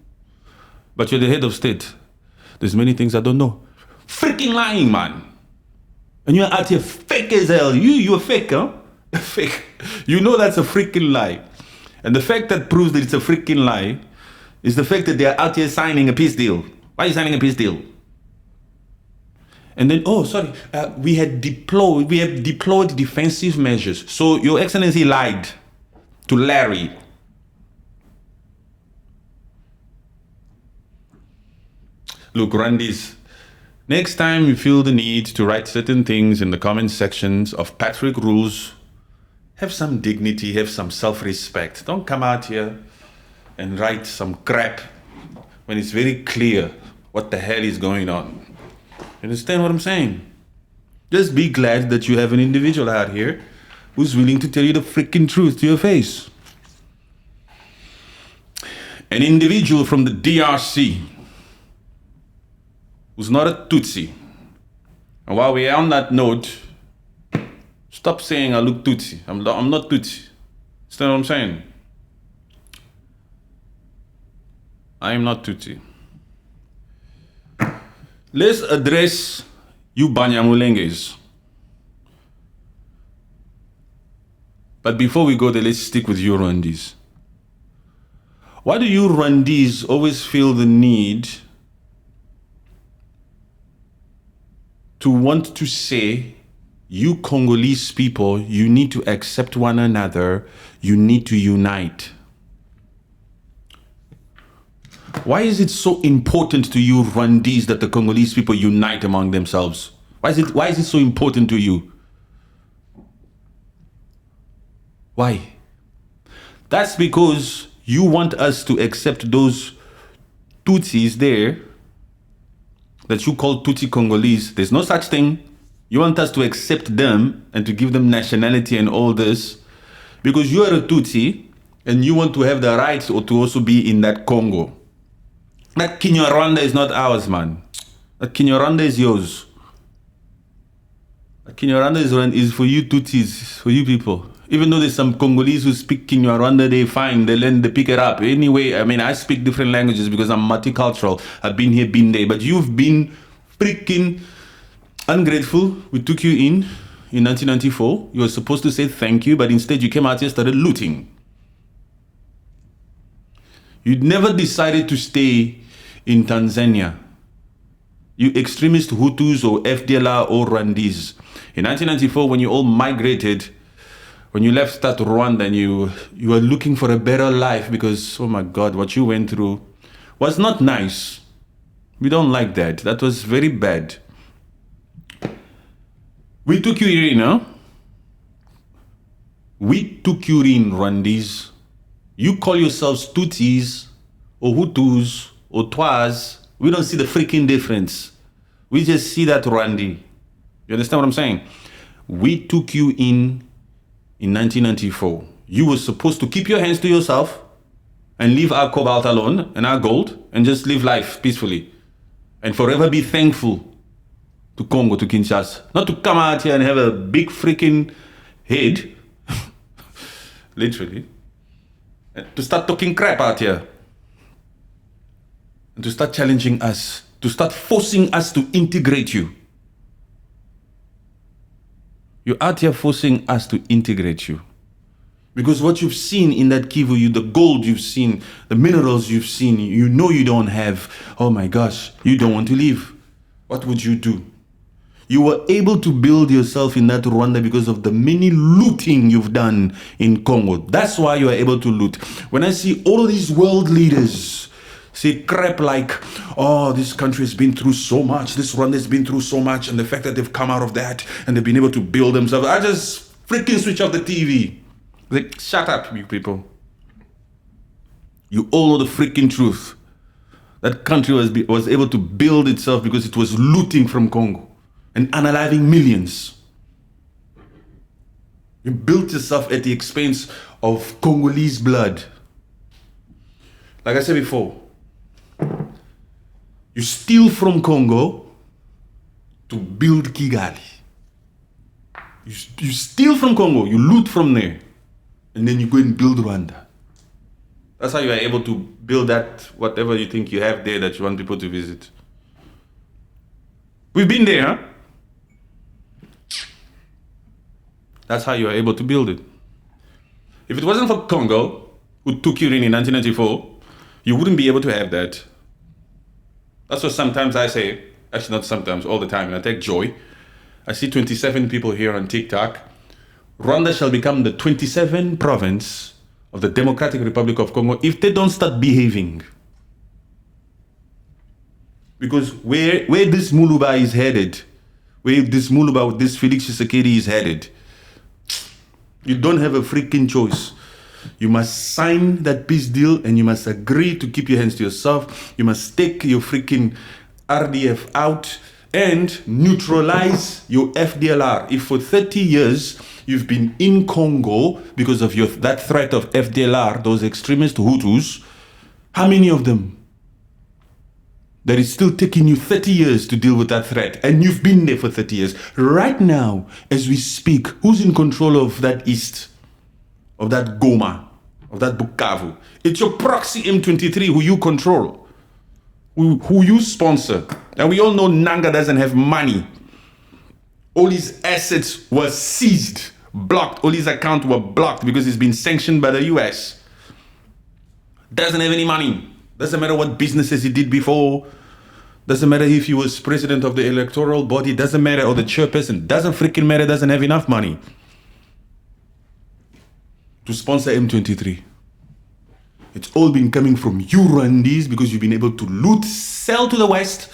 But you're the head of state. There's many things I don't know. Freaking lying, man. And you're out here fake as hell. You're fake, huh? Fake. You know that's a freaking lie. And the fact that proves that it's a freaking lie is the fact that they're out here signing a peace deal. Why are you signing a peace deal? And then, we have deployed defensive measures. So Your Excellency lied to Larry. Look, Rwandese, next time you feel the need to write certain things in the comment sections of Patrick Rules, have some dignity, have some self-respect. Don't come out here and write some crap when it's very clear what the hell is going on. You understand what I'm saying? Just be glad that you have an individual out here who's willing to tell you the freaking truth to your face. An individual from the DRC who's not a Tutsi. And while we're on that note, stop saying I look Tutsi. I'm not Tutsi. Understand what I'm saying? I am not Tutsi. Let's address you Banyamulenges. But before we go there, let's stick with you Rwandese. Why do you Rwandese always feel the need to want to say, you Congolese people, you need to accept one another, you need to unite? Why is it so important to you Rwandese that the Congolese people unite among themselves? Why is it so important to you? Why? That's because you want us to accept those Tutsis there that you call Tutsi Congolese. There's no such thing. You want us to accept them and to give them nationality and all this because you are a Tutsi and you want to have the rights or to also be in that Congo. That Kinyarwanda is not ours, man. That Kinyarwanda is yours. That Kinyarwanda is for you Tutsis, for you people. Even though there's some Congolese who speak Kinyarwanda, they fine, they learn, they pick it up. Anyway, I mean, I speak different languages because I'm multicultural. I've been here, been there. But you've been freaking Ungrateful, we took you in 1994. You were supposed to say thank you, but instead you came out here and started looting. You never decided to stay in Tanzania. You extremist Hutus or FDLR or Rwandese. In 1994, when you all migrated, when you left that Rwanda and you were looking for a better life because, oh my God, what you went through was not nice. We don't like that. That was very bad. We took you in, huh? We took you in, Rwandese. You call yourselves Tutsis or Hutus or Twas. We don't see the freaking difference. We just see that Rwandi. You understand what I'm saying? We took you in 1994. You were supposed to keep your hands to yourself and leave our cobalt alone and our gold and just live life peacefully and forever be thankful to Congo, to Kinshasa. Not to come out here and have a big freaking head, literally, to start talking crap out here and to start challenging us, to start forcing us to integrate you. You're out here forcing us to integrate you. Because what you've seen in that Kivu, the gold you've seen, the minerals you've seen, you know you don't have. Oh my gosh, you don't want to leave. What would you do? You were able to build yourself in that Rwanda because of the many looting you've done in Congo. That's why you are able to loot. When I see all of these world leaders say crap like, oh, this country has been through so much, this Rwanda has been through so much, and the fact that they've come out of that and they've been able to build themselves, I just freaking switch off the TV. Like, shut up, you people. You all know the freaking truth. That country was able to build itself because it was looting from Congo and unaliving millions. You built yourself at the expense of Congolese blood. Like I said before, you steal from Congo to build Kigali. You steal from Congo, you loot from there, and then you go and build Rwanda. That's how you are able to build that, whatever you think you have there that you want people to visit. We've been there, huh? That's how you are able to build it. If it wasn't for Congo, who took you in 1994, you wouldn't be able to have that. That's what sometimes I say, actually not sometimes, all the time, and I take joy. I see 27 people here on TikTok. Rwanda shall become the 27th province of the Democratic Republic of Congo if they don't start behaving. Because where this Muluba is headed, where this Muluba with this Felix Tshisekedi is headed, you don't have a freaking choice. You must sign that peace deal and you must agree to keep your hands to yourself. You must take your freaking RDF out and neutralize your FDLR. If for 30 years you've been in Congo because of that threat of FDLR, those extremist Hutus, how many of them? That is still taking you 30 years to deal with that threat. And you've been there for 30 years. Right now, as we speak, who's in control of that east? Of that Goma? Of that Bukavu? It's your proxy M23 who you control. Who you sponsor. And we all know Nanga doesn't have money. All his assets were seized, blocked. All his accounts were blocked because he's been sanctioned by the US. Doesn't have any money. Doesn't matter what businesses he did before. Doesn't matter if he was president of the electoral body. Doesn't matter, or the chairperson. Doesn't freaking matter. Doesn't have enough money to sponsor M23. It's all been coming from you Rwandese because you've been able to loot, sell to the West,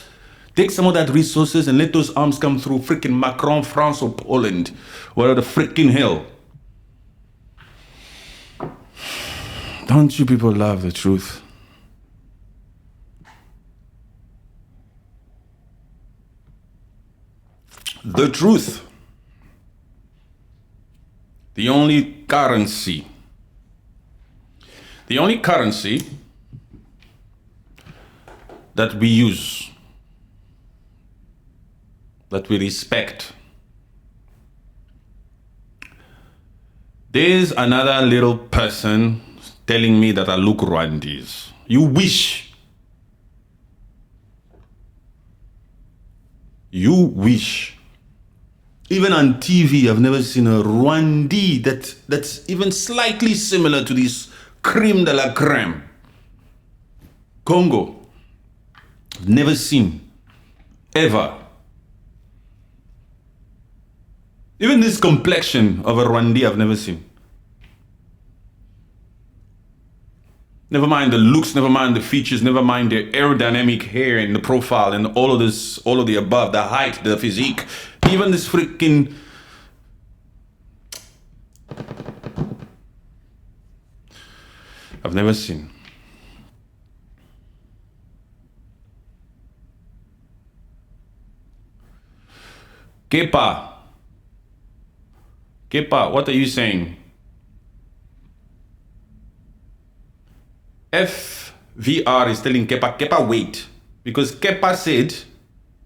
take some of that resources and let those arms come through freaking Macron, France or Poland. What the freaking hell? Don't you people love the truth? The truth. The only currency. The only currency that we use, that we respect. There's another little person telling me that I look Rwandese. You wish. You wish. Even on TV, I've never seen a Rwandese that's even slightly similar to this creme de la creme. Congo. I've never seen. Ever. Even this complexion of a Rwandese, I've never seen. Never mind the looks, never mind the features, never mind the aerodynamic hair and the profile and all of this, all of the above, the height, the physique. Even this freaking... I've never seen. Kepa. Kepa, what are you saying? FVR is telling Kepa, wait. Because Kepa said,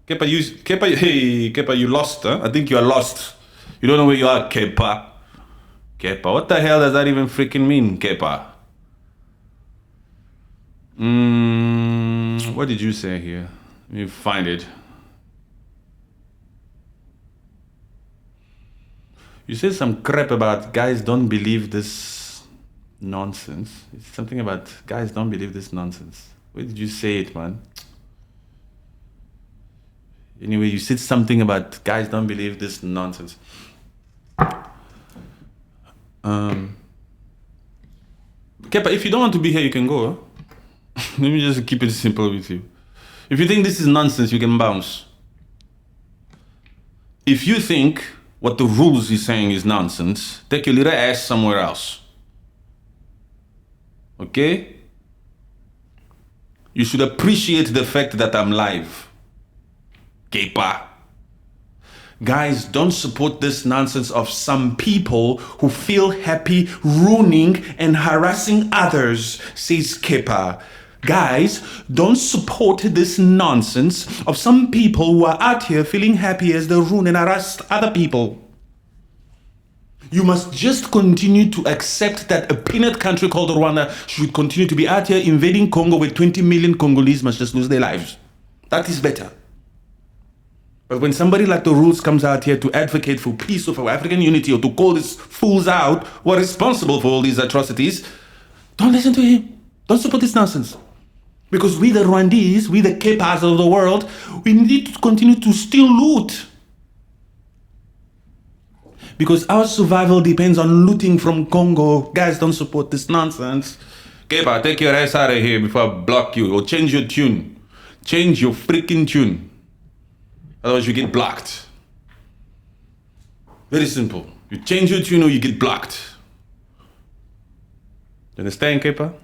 Kepa, you lost, huh? I think you are lost. You don't know where you are, Kepa. Kepa, what the hell does that even freaking mean, Kepa? What did you say here? Let me find it. You said some crap about guys don't believe this nonsense. It's something about guys don't believe this nonsense. Where did you say it, man? Anyway, you said something about guys don't believe this nonsense. Okay, but if you don't want to be here, you can go. Huh? Let me just keep it simple with you. If you think this is nonsense, you can bounce. If you think what the rules is saying is nonsense, take your little ass somewhere else. Okay? You should appreciate the fact that I'm live. Kepa. Guys, don't support this nonsense of some people who feel happy ruining and harassing others, says Kepa. Guys, don't support this nonsense of some people who are out here feeling happy as they ruin and harass other people. You must just continue to accept that a peanut country called Rwanda should continue to be out here invading Congo, where 20 million Congolese must just lose their lives. That is better. But when somebody like the rules comes out here to advocate for peace or for African unity or to call these fools out who are responsible for all these atrocities, don't listen to him. Don't support this nonsense. Because we the Rwandese, we the Kepas of the world, we need to continue to still loot. Because our survival depends on looting from Congo. Guys, don't support this nonsense. Kepa, take your ass out of here before I block you. Or change your tune. Change your freaking tune. Otherwise you get blocked. Very simple. You change your tune or you get blocked. You understand, Kepa?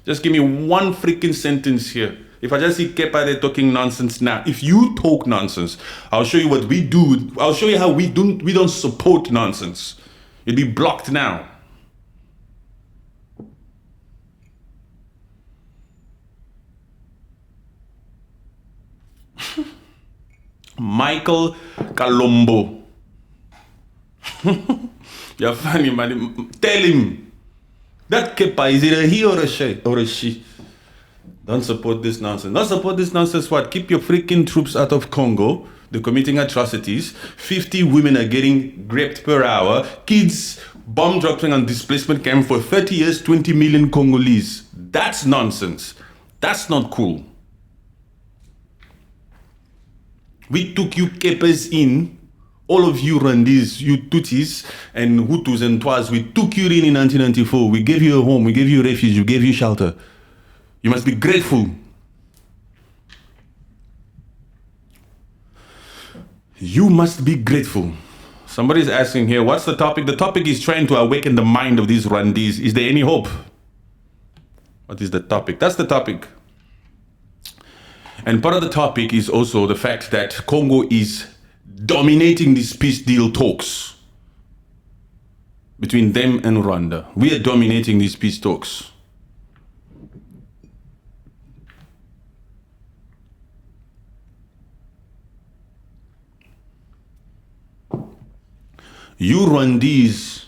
Just give me one freaking sentence here. If I just see Kepa there talking nonsense now, if you talk nonsense, I'll show you what we do. I'll show you how we don't support nonsense. You'll be blocked now. Michael Kalombo. You're funny, man. Tell him. That Kepa, is it a he or a she? Don't support this nonsense. Don't support this nonsense. What? Keep your freaking troops out of Congo. They're committing atrocities. 50 women are getting raped per hour. Kids bomb dropping on displacement camp for 30 years, 20 million Congolese. That's nonsense. That's not cool. We took you Kepas in. All of you Rwandese, you Tutsis and Hutus and Twas, we took you in 1994. We gave you a home, we gave you refuge, we gave you shelter. You must be grateful. You must be grateful. Somebody's asking here, what's the topic? The topic is trying to awaken the mind of these Rwandese. Is there any hope? What is the topic? That's the topic. And part of the topic is also the fact that Congo is dominating these peace deal talks between them and Rwanda. We are dominating these peace talks. You Rwandese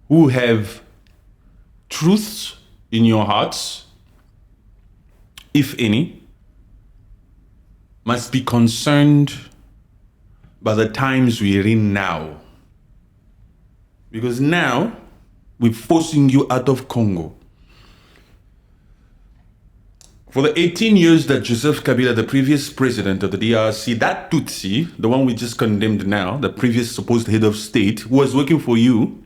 who have truths in your hearts, if any, must be concerned by the times we're in now. Because now, we're forcing you out of Congo. For the 18 years that Joseph Kabila, the previous president of the DRC, that Tutsi, the one we just condemned now, the previous supposed head of state, was working for you,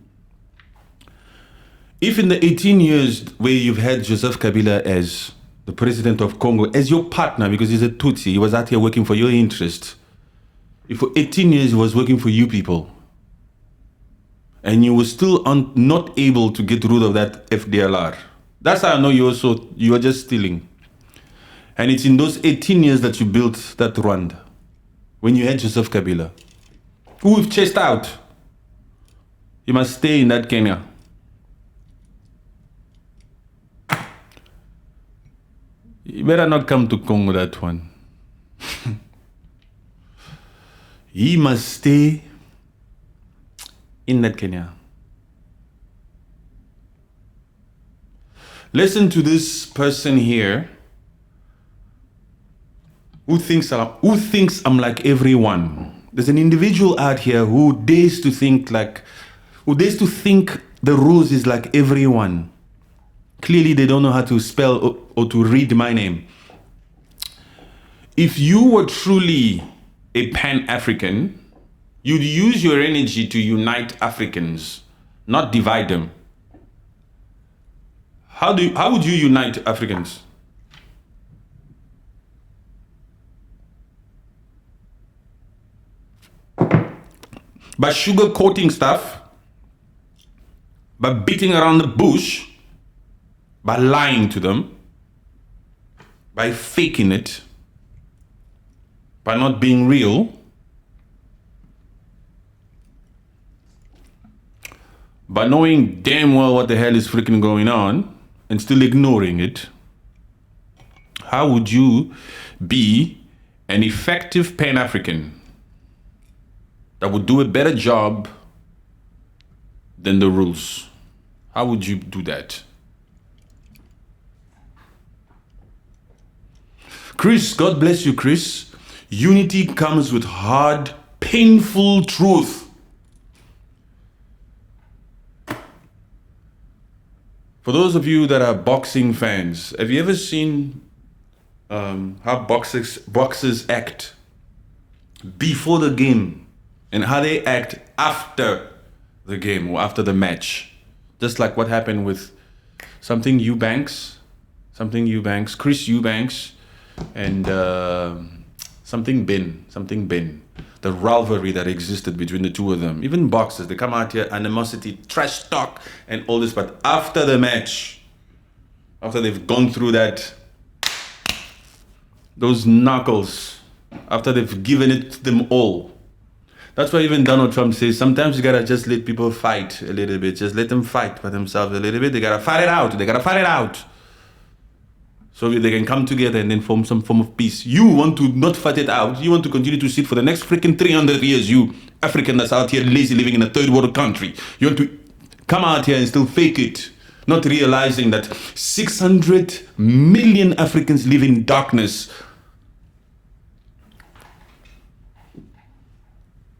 if in the 18 years where you've had Joseph Kabila as the president of Congo, as your partner, because he's a Tutsi, he was out here working for your interest, if for 18 years he was working for you people, and you were still not able to get rid of that FDLR, that's how I know you are just stealing. And it's in those 18 years that you built that Rwanda, when you had Joseph Kabila, who we've chased out. You must stay in that Kenya. You better not come to Congo, that one. He must stay in that Kenya. Listen to this person here who thinks I'm like everyone. There's an individual out here who dares to think the rules is like everyone. Clearly they don't know how to spell or to read my name. If you were truly a Pan-African, you'd use your energy to unite Africans, not divide them. How would you unite Africans? By sugarcoating stuff, by beating around the bush, by lying to them, by faking it, by not being real, by knowing damn well what the hell is freaking going on and still ignoring it. How would you be an effective Pan-African that would do a better job than the rules? How would you do that? Chris, God bless you, Chris. Unity comes with hard, painful truth. For those of you that are boxing fans, have you ever seen how boxers act before the game and how they act after the game or after the match? Just like what happened with Chris Eubanks, and something Ben. The rivalry that existed between the two of them. Even boxers, they come out here, animosity, trash talk, and all this. But after the match, after they've gone through those knuckles, after they've given it to them all. That's why even Donald Trump says, sometimes you gotta just let people fight a little bit. Just let them fight by themselves a little bit. They gotta fight it out. So they can come together and then form some form of peace. You want to not fight it out. You want to continue to sit for the next freaking 300 years, you African that's out here lazy living in a third world country. You want to come out here and still fake it, not realizing that 600 million Africans live in darkness.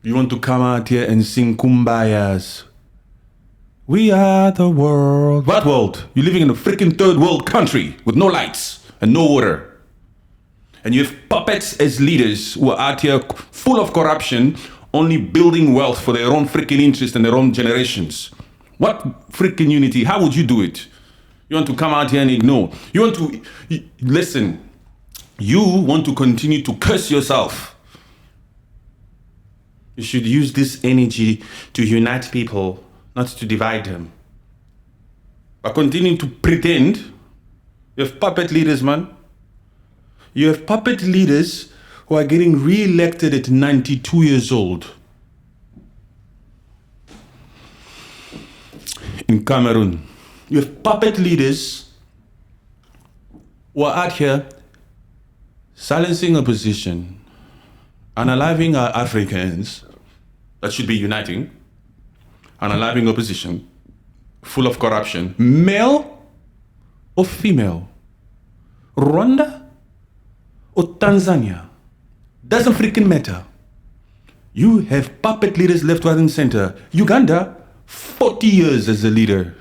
You want to come out here and sing kumbayas. We are the world. What world? You're living in a freaking third world country with no lights and no water. And you have puppets as leaders who are out here full of corruption, only building wealth for their own freaking interest and their own generations. What freaking unity? How would you do it? You want to come out here and ignore. You want to, listen, you want to continue to curse yourself. You should use this energy to unite people, not to divide them. By continuing to pretend, you have puppet leaders, man. You have puppet leaders who are getting re-elected at 92 years old. In Cameroon, you have puppet leaders who are out here silencing opposition, unaliving our Africans that should be uniting, unaliving opposition, full of corruption, male or female, Rwanda or Tanzania, Doesn't freaking matter. You have puppet leaders left, right, and center. Uganda, 40 years as a leader.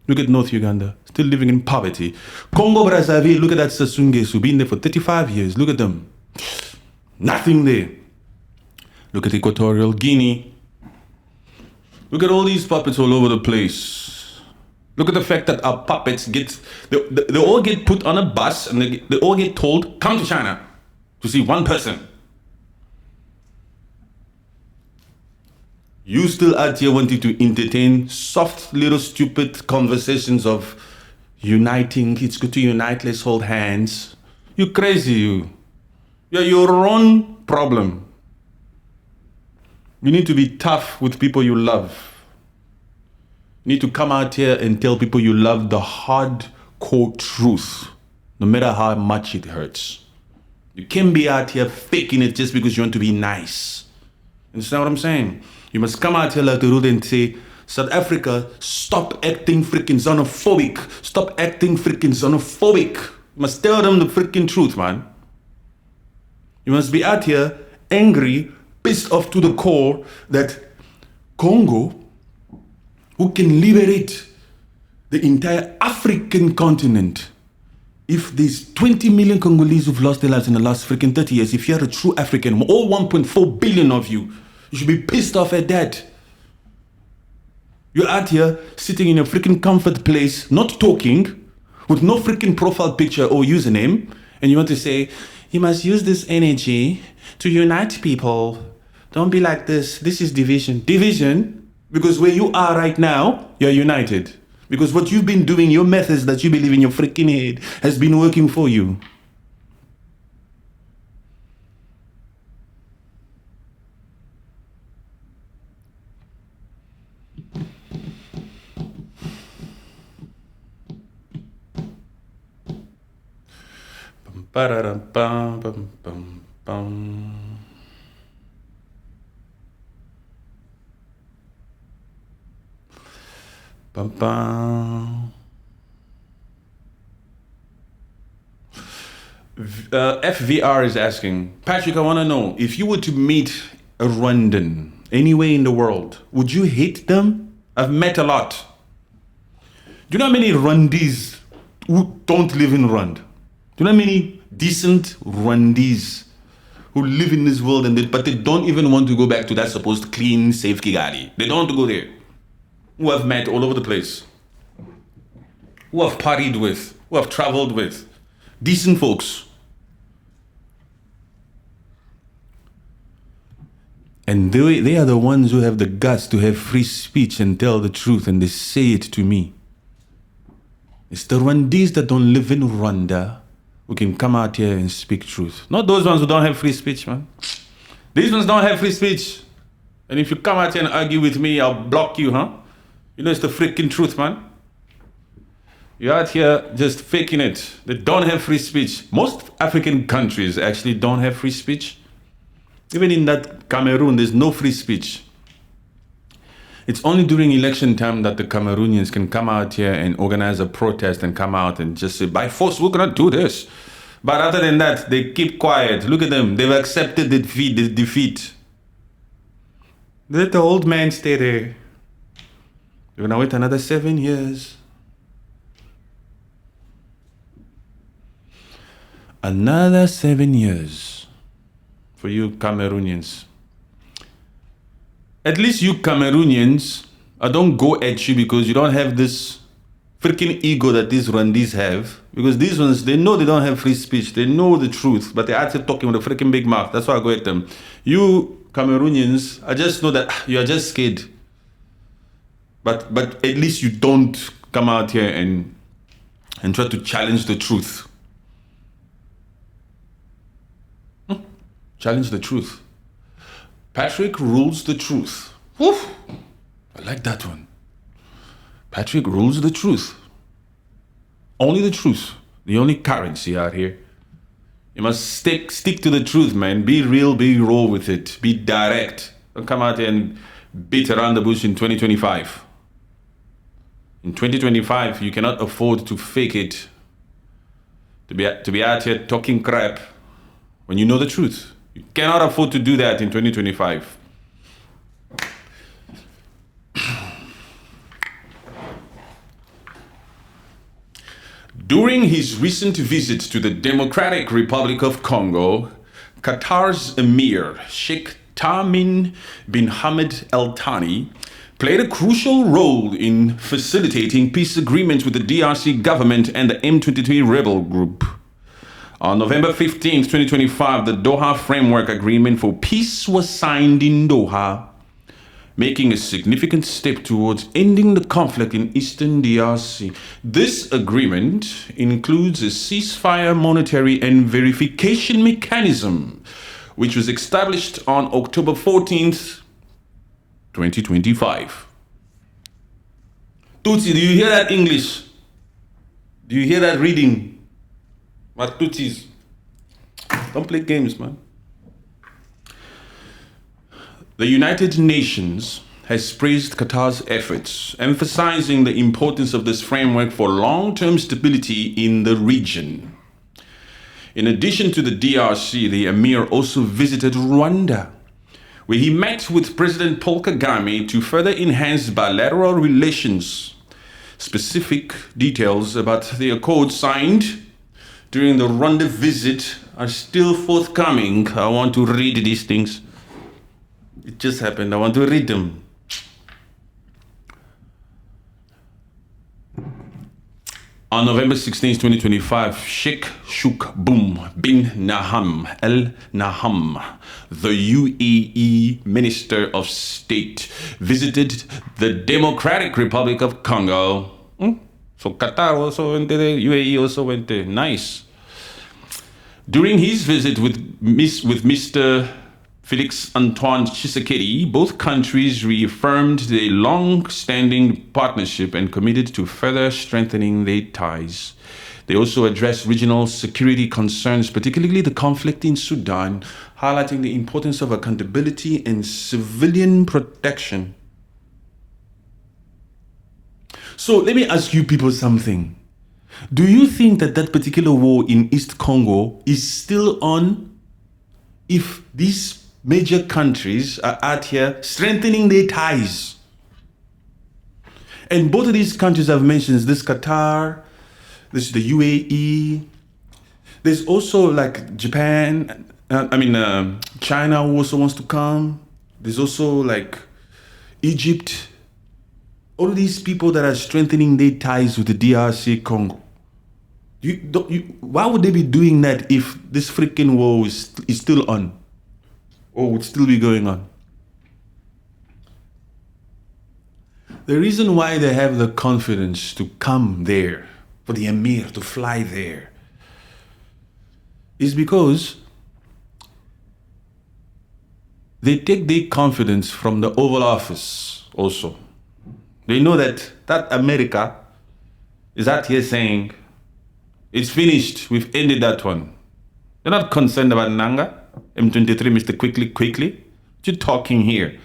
Look at North Uganda, still living in poverty. Congo Brazzaville, look at that Sassou Nguesso, been there for 35 years. Look at them. Nothing there. Look at Equatorial Guinea. Look at all these puppets all over the place. Look at the fact that our puppets they all get put on a bus and they all get told, come to China to see one person. You still out here wanting to entertain soft little stupid conversations of uniting, it's good to unite, let's hold hands. You crazy, you. You're your own problem. You need to be tough with people you love. You need to come out here and tell people you love the hardcore truth, no matter how much it hurts. You can't be out here faking it just because you want to be nice. Understand what I'm saying? You must come out here like the road and say, South Africa, stop acting freaking xenophobic. Stop acting freaking xenophobic. You must tell them the freaking truth, man. You must be out here angry, pissed off to the core that Congo, who can liberate the entire African continent, if there's 20 million Congolese who've lost their lives in the last freaking 30 years, if you're a true African, all 1.4 billion of you, you should be pissed off at that. You're out here sitting in a freaking comfort place, not talking, with no freaking profile picture or username, and you want to say, you must use this energy to unite people. Don't be like this. This is division. Division? Because where you are right now, you're united. Because what you've been doing, your methods that you believe in your freaking head, has been working for you. Ba-da-dum-bum, bum, bum, bum. Bum, bum. FVR is asking, Patrick, I want to know, if you were to meet a Rwandan anywhere in the world, would you hate them? I've met a lot. Do you know how many Rwandese who don't live in Rwanda? Do you know how many decent Rwandese who live in this world but they don't even want to go back to that supposed clean, safe Kigali? They don't want to go there. Who I've met all over the place. Who I've partied with. Who I've traveled with. Decent folks. And they are the ones who have the guts to have free speech and tell the truth, and they say it to me. It's the Rwandese that don't live in Rwanda who can come out here and speak truth. Not those ones who don't have free speech, man. These ones don't have free speech. And if you come out here and argue with me, I'll block you, huh? You know, it's the freaking truth, man. You're out here just faking it. They don't have free speech. Most African countries actually don't have free speech. Even in that Cameroon, there's no free speech. It's only during election time that the Cameroonians can come out here and organize a protest and come out and just say, by force, we're going to do this. But other than that, they keep quiet. Look at them. They've accepted the defeat. Let the old man stay there. You're going to wait another 7 years. Another 7 years for you Cameroonians. At least you Cameroonians, I don't go at you because you don't have this freaking ego that these Rwandese have. Because these ones, they know they don't have free speech. They know the truth, but they're actually talking with a freaking big mouth. That's why I go at them. You Cameroonians, I just know that you are just scared. But at least you don't come out here and try to challenge the truth. Challenge the truth. Patrick rules the truth. Woof. I like that one. Patrick rules the truth. Only the truth. The only currency out here. You must stick to the truth, man. Be real, be raw with it. Be direct. Don't come out here and beat around the bush in 2025. In 2025, you cannot afford to fake it. To be out here talking crap when you know the truth. You cannot afford to do that in 2025. During his recent visit to the Democratic Republic of Congo, Qatar's Emir, Sheikh Tamim bin Hamad Al Thani, played a crucial role in facilitating peace agreements with the DRC government and the M23 rebel group. On November 15, 2025, the Doha Framework Agreement for Peace was signed in Doha, making a significant step towards ending the conflict in eastern DRC. This agreement includes a ceasefire, monetary and verification mechanism, which was established on October 14th, 2025. Tutsi, do you hear that English? Do you hear that reading? What Tutsis? Don't play games, man. The United Nations has praised Qatar's efforts, emphasizing the importance of this framework for long-term stability in the region. In addition to the DRC, the Emir also visited Rwanda, where he met with President Paul Kagame to further enhance bilateral relations. Specific details about the accord signed during the Rwanda visit are still forthcoming. I want to read these things. It just happened. I want to read them. On November 16, 2025, Sheikh Shukboom bin Naham Al Naham, the UAE Minister of State, visited the Democratic Republic of Congo. So Qatar also went there, UAE also went there. Nice. During his visit with Mr. Felix Antoine Tshisekedi, both countries reaffirmed their long-standing partnership and committed to further strengthening their ties. They also addressed regional security concerns, particularly the conflict in Sudan, highlighting the importance of accountability and civilian protection. So let me ask you people something. Do you think that that particular war in East Congo is still on if these major countries are out here strengthening their ties? And both of these countries I've mentioned, this Qatar, this is the UAE. There's also like Japan, China who also wants to come. There's also like Egypt. All these people that are strengthening their ties with the DRC Congo. Why would they be doing that if this freaking war is still on? Or would still be going on? The reason why they have the confidence to come there, for the Emir to fly there, is because they take their confidence from the Oval Office also. They know that America is out here saying, it's finished, we've ended that one. They're not concerned about Nanga, M23, Mr. Quickly. What you talking here?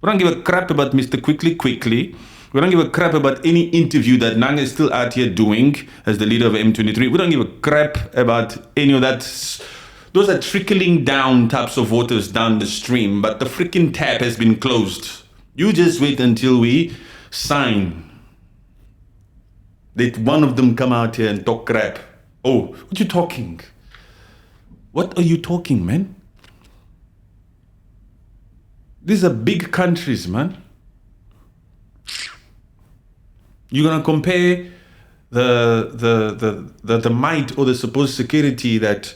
We don't give a crap about Mr. Quickly. We don't give a crap about any interview that Nanga is still out here doing as the leader of M23. We don't give a crap about any of that. Those are trickling down types of waters down the stream, but the freaking tap has been closed. You just wait until we sign. Let one of them come out here and talk crap. Oh, what you talking? What are you talking, man? These are big countries, man. You're gonna compare the might or the supposed security that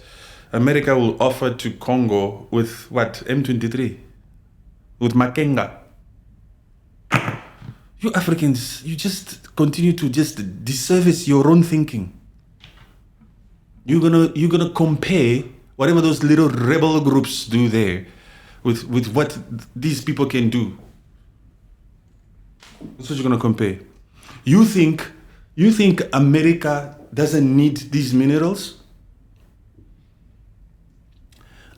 America will offer to Congo with what? M23? With Makenga? You Africans, you just continue to just disservice your own thinking. You're gonna compare whatever those little rebel groups do there with what these people can do. That's what you're gonna compare. You think America doesn't need these minerals?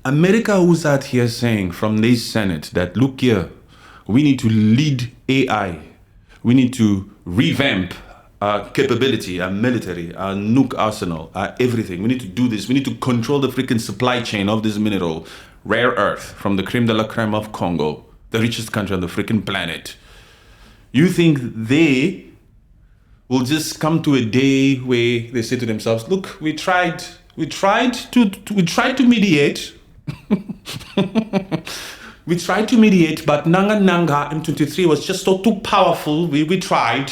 America who's out here saying from the Senate that, look here, we need to lead AI. We need to revamp our capability, our military, our nuke arsenal, our everything. We need to do this. We need to control the freaking supply chain of this mineral. rare earth from the creme de la creme of Congo, the richest country on the freaking planet. You think they will just come to a day where they say to themselves, look, we tried to mediate. We tried to mediate, but Nanga M23 was just so too powerful. We tried.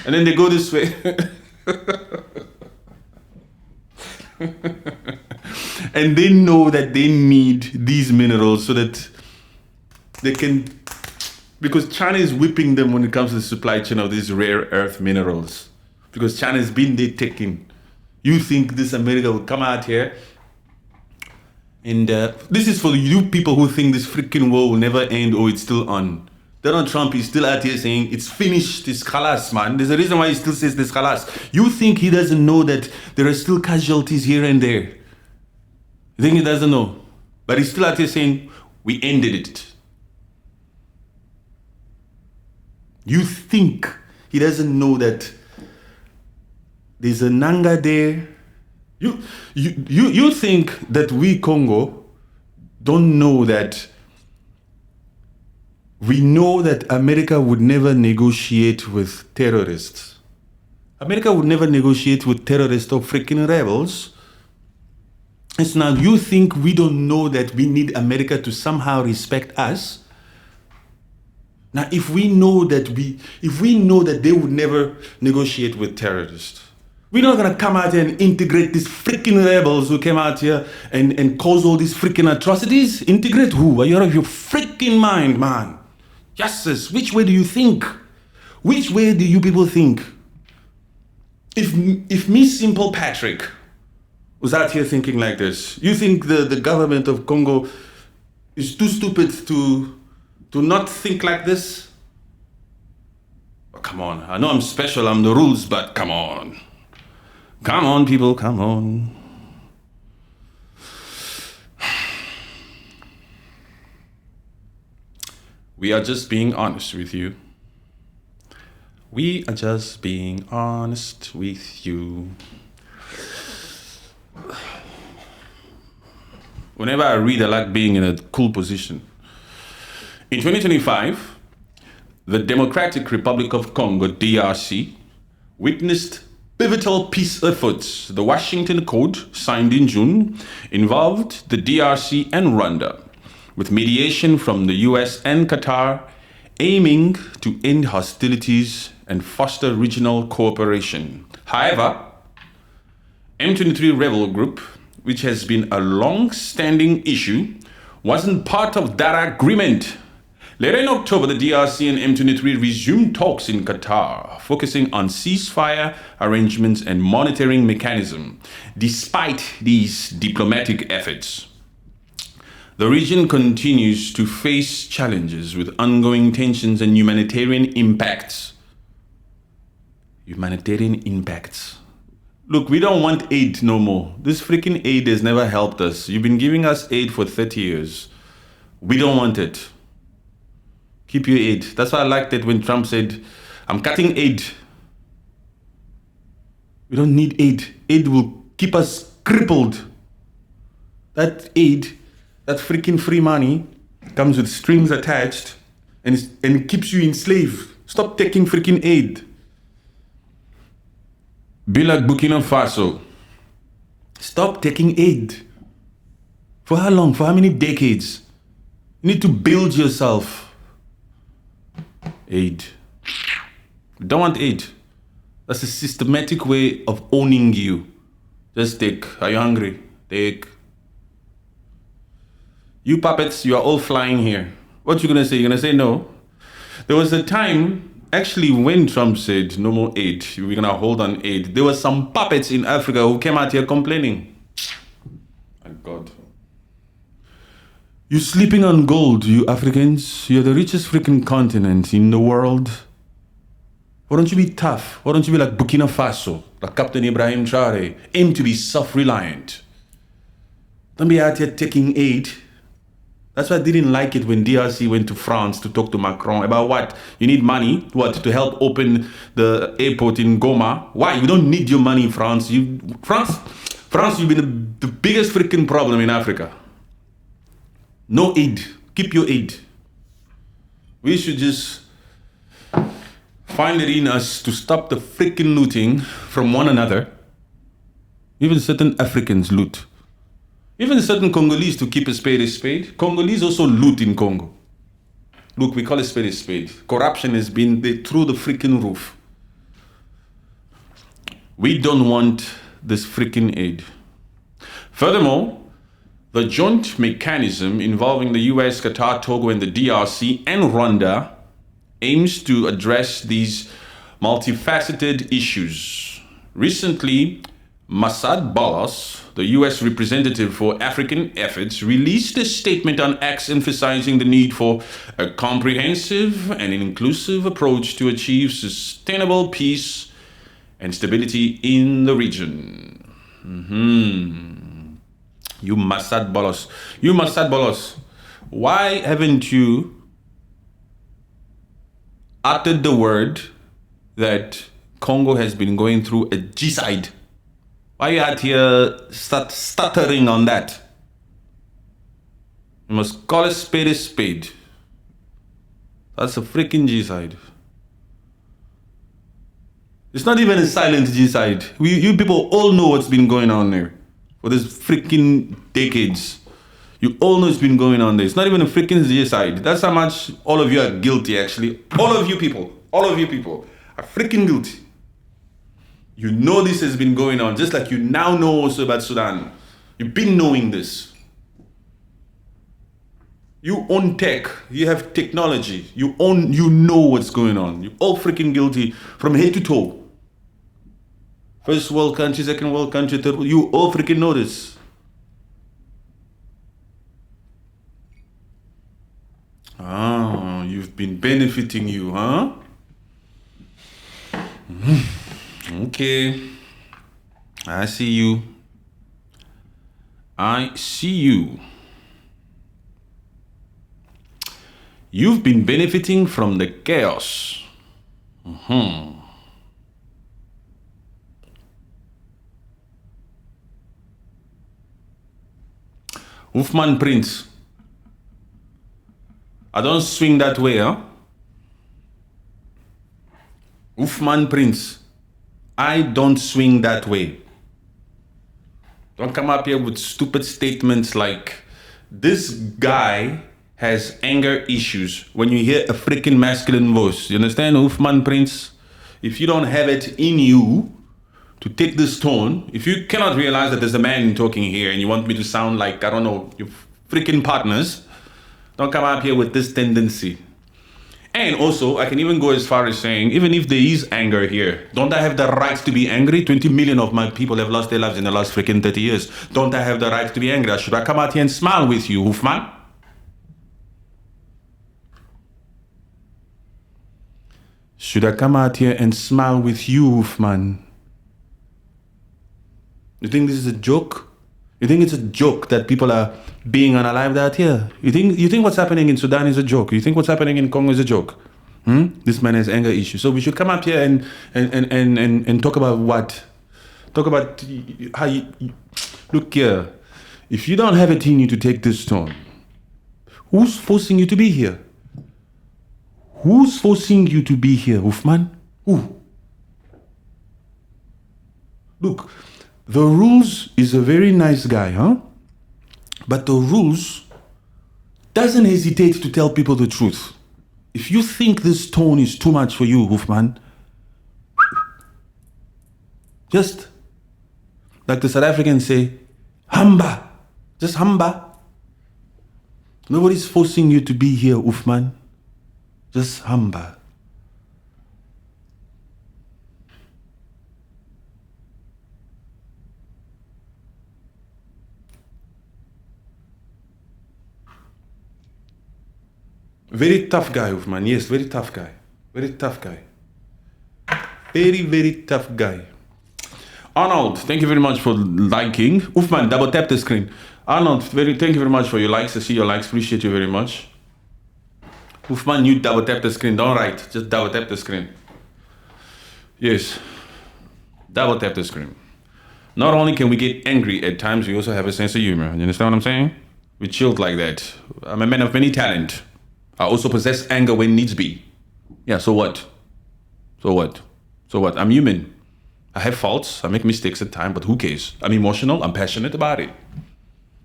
And then they go this way. And they know that they need these minerals so that they can, because China is whipping them when it comes to the supply chain of these rare earth minerals. Because China has been there taking. You think this America will come out here? And this is for you people who think this freaking war will never end or it's still on. Donald Trump is still out here saying it's finished, it's khalas, man. There's a reason why he still says this khalas. You think he doesn't know that there are still casualties here and there? You think he doesn't know? But he's still out here saying we ended it. You think he doesn't know that there's a Nanga there? You think that we Congo don't know that we know that America would never negotiate with terrorists. America would never negotiate with terrorists or freaking rebels. It's now you think we don't know that we need America to somehow respect us. Now, if we know that they would never negotiate with terrorists, we're not gonna come out here and integrate these freaking rebels who came out here and cause all these freaking atrocities. Integrate who? Are you out of your freaking mind, man? Yes, which way do you think? Which way do you people think? If me, Simple Patrick, was out here thinking like this, you think the government of Congo is too stupid to not think like this? Oh, come on, I know I'm special, I'm the rules, but come on. Come on, people, come on. We are just being honest with you. We are just being honest with you. Whenever I read, I like being in a cool position. In 2025, the Democratic Republic of Congo, DRC, witnessed pivotal peace efforts. The Washington Code, signed in June, involved the DRC and Rwanda, with mediation from the US and Qatar, aiming to end hostilities and foster regional cooperation. However, M23 rebel group, which has been a long-standing issue, wasn't part of that agreement. Later in October, the DRC and M23 resumed talks in Qatar, focusing on ceasefire arrangements and monitoring mechanism. Despite these diplomatic efforts, the region continues to face challenges with ongoing tensions and humanitarian impacts. Look, we don't want aid no more. This freaking aid has never helped us. You've been giving us aid for 30 years. We don't want it. Keep your aid. That's why I liked it when Trump said, I'm cutting aid. We don't need aid. Aid will keep us crippled. That aid, that freaking free money, comes with strings attached and it keeps you enslaved. Stop taking freaking aid. Be like Burkina Faso. Stop taking aid. For how long? For how many decades? You need to build yourself. Aid. Don't want aid. That's a systematic way of owning you. Just take. Are you hungry? Take. You puppets, you are all flying here. What you gonna say? You're gonna say no? There was a time, actually, when Trump said no more aid, we're gonna hold on aid, there were some puppets in Africa who came out here complaining. My God. You're sleeping on gold, you Africans. You're the richest freaking continent in the world. Why don't you be tough? Why don't you be like Burkina Faso, like Captain Ibrahim Traore? Aim to be self-reliant. Don't be out here taking aid. That's why I didn't like it when DRC went to France to talk to Macron about what? You need money, what? To help open the airport in Goma. Why? You don't need your money, France. France, you've been the biggest freaking problem in Africa. No aid. Keep your aid. We should just find it in us to stop the freaking looting from one another. Even certain Africans loot. Even certain Congolese, to keep a spade is spade. Congolese also loot in Congo. Look, we call it spade is spade. Corruption has been through the freaking roof. We don't want this freaking aid. Furthermore, the joint mechanism involving the US, Qatar, Togo, and the DRC and Rwanda aims to address these multifaceted issues. Recently, Masad Ballas, the US representative for African efforts, released a statement on X emphasizing the need for a comprehensive and inclusive approach to achieve sustainable peace and stability in the region. You Masad Ballas, why haven't you uttered the word that Congo has been going through a genocide? Why are you out here stuttering on that? You must call a spade a spade. That's a freaking genocide. It's not even a silent genocide. You people all know what's been going on there for this freaking decades. You all know it's been going on there. It's not even a freaking genocide. That's how much all of you are guilty, actually. All of you people are freaking guilty. You know this has been going on, just like you now know also about Sudan. You've been knowing this. You own tech. You have technology. You know what's going on. You're all freaking guilty from head to toe. First world country, second world country, third world. You all freaking know this. Ah, you've been benefiting you, huh? Okay. I see you. You've been benefiting from the chaos. Wolfman Prince. I don't swing that way, huh? Wolfman Prince. I don't swing that way. Don't come up here with stupid statements like, this guy has anger issues. When you hear a freaking masculine voice, you understand, Wolfman Prince? If you don't have it in you to take this tone, if you cannot realize that there's a man talking here and you want me to sound like, I don't know, your freaking partners, don't come up here with this tendency. And also, I can even go as far as saying, even if there is anger here, don't I have the right to be angry? 20 million of my people have lost their lives in the last freaking 30 years. Don't I have the right to be angry? Should I come out here and smile with you, Hoofman? Should I come out here and smile with you, Hoofman? You think this is a joke? You think it's a joke that people are being unalived out here? You think what's happening in Sudan is a joke? You think what's happening in Congo is a joke? This man has anger issues. So we should come up here and talk about what? Talk about how you look here. If you don't have it in you to take this tone, who's forcing you to be here? Who's forcing you to be here, Hoofman? Who? Look, the Rules is a very nice guy, huh? But the Rules doesn't hesitate to tell people the truth. If you think this tone is too much for you, Hoofman, just like the South Africans say, hamba. Just hamba. Nobody's forcing you to be here, Hoofman. Just hamba. Very tough guy, Hoofman. Yes, very tough guy. Very tough guy. Very, very tough guy. Arnold, thank you very much for liking. Hoofman, double tap the screen. Arnold, thank you very much for your likes. I see your likes. Appreciate you very much. Hoofman, you double tap the screen. Don't write. Just double tap the screen. Yes. Double tap the screen. Not only can we get angry at times, we also have a sense of humor. You understand what I'm saying? We chilled like that. I'm a man of many talent. I also possess anger when needs be. Yeah, so what? So what? So what? I'm human. I have faults. I make mistakes at times, but who cares? I'm emotional. I'm passionate about it.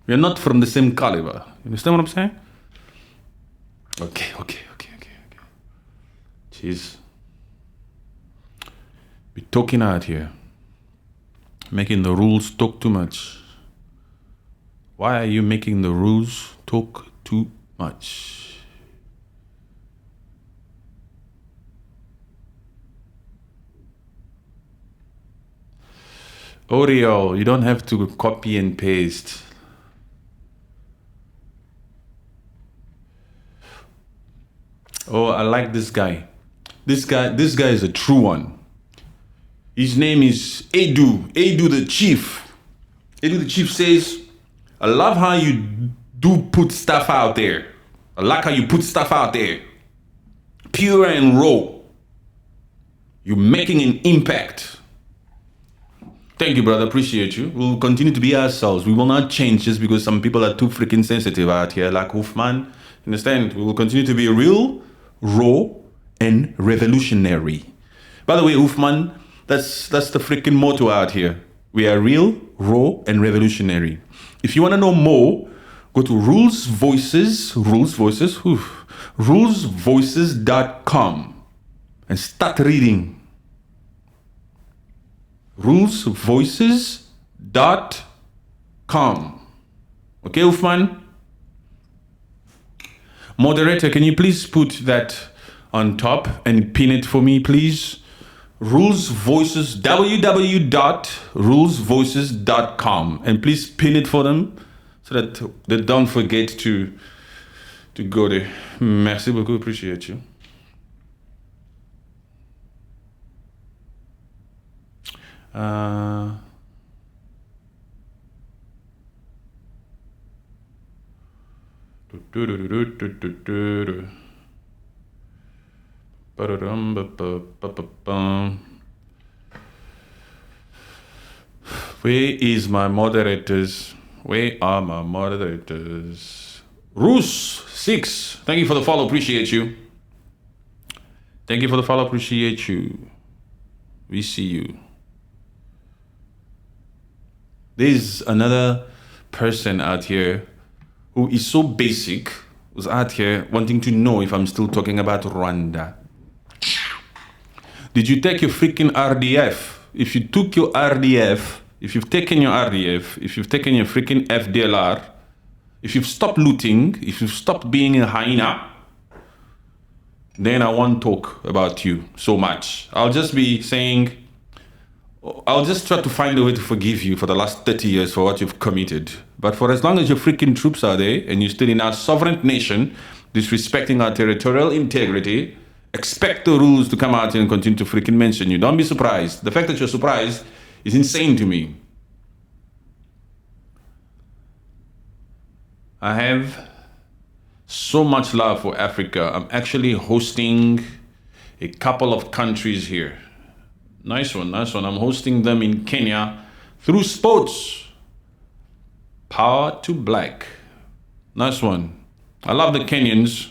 We're not from the same caliber. You understand what I'm saying? Okay. Jeez. We're talking out here. Making the rules talk too much. Why are you making the rules talk too much? Oreo, you don't have to copy and paste. Oh, I like this guy. This guy is a true one. His name is Edu the Chief. Edu the Chief says, I love how you do put stuff out there. I like how you put stuff out there. Pure and raw. You're making an impact. Thank you, brother. Appreciate you. We'll continue to be ourselves. We will not change just because some people are too freaking sensitive out here, like Hoofman. Understand? We will continue to be real, raw, and revolutionary. By the way, Hoofman, that's the freaking motto out here. We are real, raw, and revolutionary. If you want to know more, go to rulesvoices.com and start reading. rulesvoices.com. Okay, Hoofman? Moderator, can you please put that on top and pin it for me, please? www.rulesvoices.com, and please pin it for them so that they don't forget to go there. Merci beaucoup, appreciate you. Where is my moderators? Where are my moderators? Roos 6. Thank you for the follow. Appreciate you. Thank you for the follow. Appreciate you. We see you. There's another person out here who is so basic, who's out here wanting to know if I'm still talking about Rwanda. Did you take your freaking RDF? If you took your RDF, if you've taken your RDF, if you've taken your freaking FDLR, if you've stopped looting, if you've stopped being a hyena, then I won't talk about you so much. I'll just be saying, I'll just try to find a way to forgive you for the last 30 years for what you've committed. But for as long as your freaking troops are there and you're still in our sovereign nation, disrespecting our territorial integrity, expect the rules to come out and continue to freaking mention you. Don't be surprised. The fact that you're surprised is insane to me. I have so much love for Africa. I'm actually hosting a couple of countries here. Nice one. I'm hosting them in Kenya through sports. Power to black. Nice one. I love the Kenyans,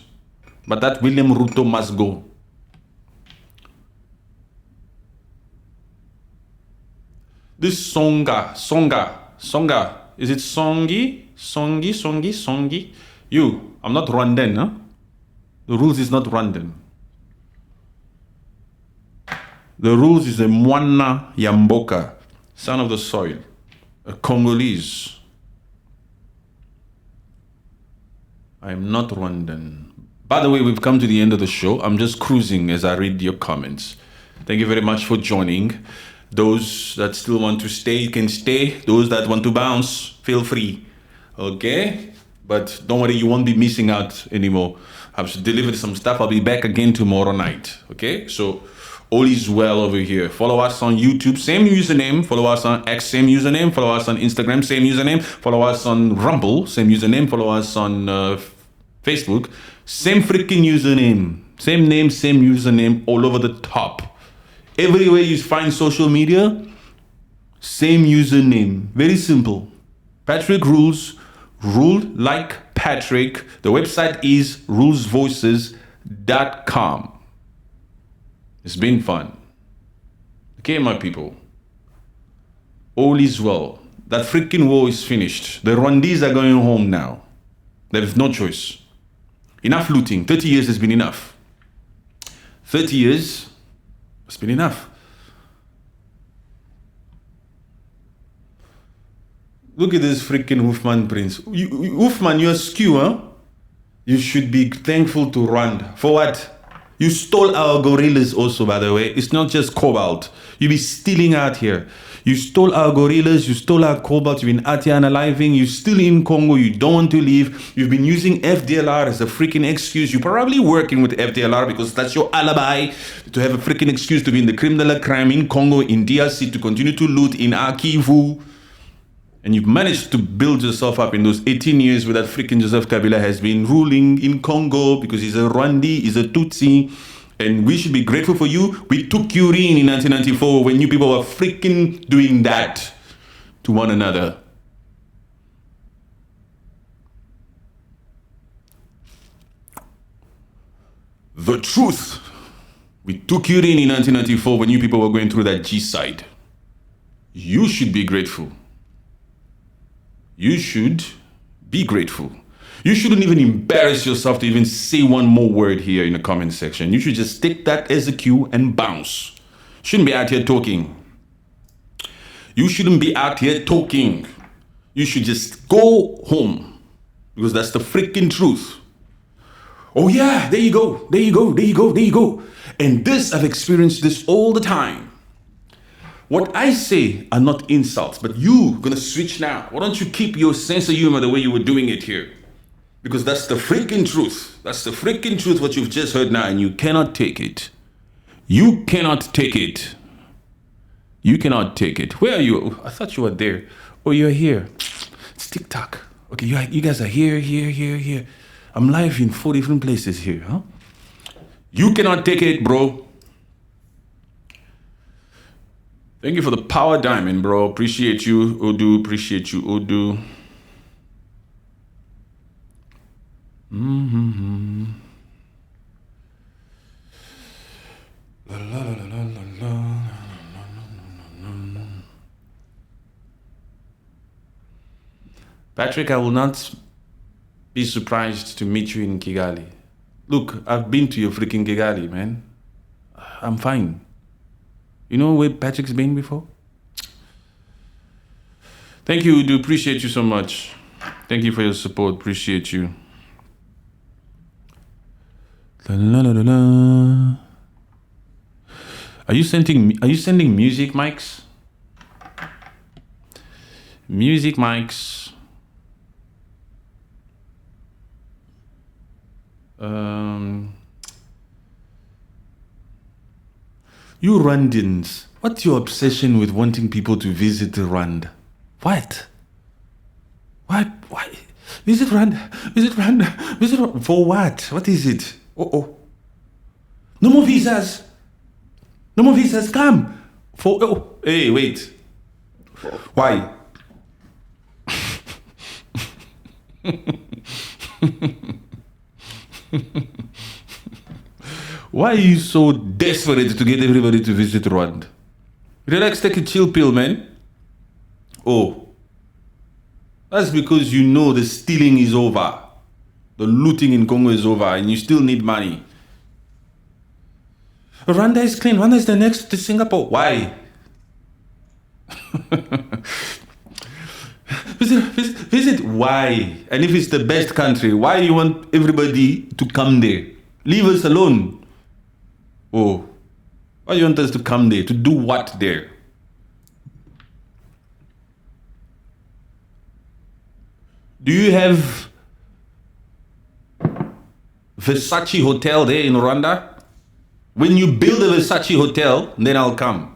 but that William Ruto must go. This Songa. Is it Songi? You, I'm not Rwandan, huh? The rules is not Rwandan. The rules is a Mwana Yamboka, son of the soil, a Congolese. I am not Rwandan. By the way, we've come to the end of the show. I'm just cruising as I read your comments. Thank you very much for joining. Those that still want to stay can stay. Those that want to bounce, feel free. Okay? But don't worry, you won't be missing out anymore. I've delivered some stuff. I'll be back again tomorrow night. Okay? So all is well over here. Follow us on YouTube, same username. Follow us on X, same username. Follow us on Instagram, same username. Follow us on Rumble, same username. Follow us on Facebook, same freaking username. Same name, same username, all over the top. Everywhere you find social media, same username. Very simple. Patrick Rules, Rule like Patrick. The website is rulesvoices.com. It's been fun. Okay, my people. All is well. That freaking war is finished. The Rwandese are going home now. There is no choice. Enough looting. 30 years has been enough. 30 years has been enough. Look at this freaking Hoofman Prince. Hoofman, you're skew, huh? You should be thankful to Rwanda. For what? You stole our gorillas also, by the way. It's not just cobalt. You be stealing out here. You stole our gorillas. You stole our cobalt. You've been out here unaliving. You're still in Congo. You don't want to leave. You've been using FDLR as a freaking excuse. You're probably working with FDLR because that's your alibi to have a freaking excuse to be in the crime de la crime in Congo, in DRC, to continue to loot in Kivu. And you've managed to build yourself up in those 18 years where that freaking Joseph Kabila has been ruling in Congo because he's a Rwandi, he's a Tutsi. And we should be grateful for you. We took you in 1994 when you people were freaking doing that to one another. The truth. We took you in 1994 when you people were going through that G-side. You should be grateful. You should be grateful. You shouldn't even embarrass yourself to even say one more word here in the comment section. You should just take that as a cue and bounce. Shouldn't be out here talking. You shouldn't be out here talking. You should just go home because that's the freaking truth. Oh yeah, there you go. There you go. There you go. There you go. And this, I've experienced this all the time. What I say are not insults, but you're gonna switch now. Why don't you keep your sense of humor the way you were doing it here? Because that's the freaking truth. That's the freaking truth, what you've just heard now, and you cannot take it. You cannot take it. You cannot take it. Where are you? I thought you were there. Oh, you're here. It's TikTok. Okay, you guys are here, here, here, here. I'm live in 4 different places here, huh? You cannot take it, bro. Thank you for the power diamond, bro. Appreciate you, Odu. Appreciate you, Odu. Patrick, I will not be surprised to meet you in Kigali. Look, I've been to your freaking Kigali, man. I'm fine. You know where Patrick's been before? Thank you, Udu. Appreciate you so much. Thank you for your support. Appreciate you. La, la, la, la, la. Are you sending music mics? Music mics. You Rwandans, what's your obsession with wanting people to visit Rwanda? What? Why? Visit Rwanda? Visit Rwanda? Visit Rwanda? For what? What is it? Oh. No more visas. No more visas. Come. Hey, wait. Why? Why are you so desperate to get everybody to visit Rwanda? Relax, take a chill pill, man. Oh. That's because you know the stealing is over. The looting in Congo is over and you still need money. Rwanda is clean. Rwanda is the next to Singapore. Why? Visit. Why? And if it's the best country, why do you want everybody to come there? Leave us alone. Oh. Why do you want us to come there? To do what there? Do you have Versace hotel there in Rwanda? When you build a Versace hotel, then I'll come.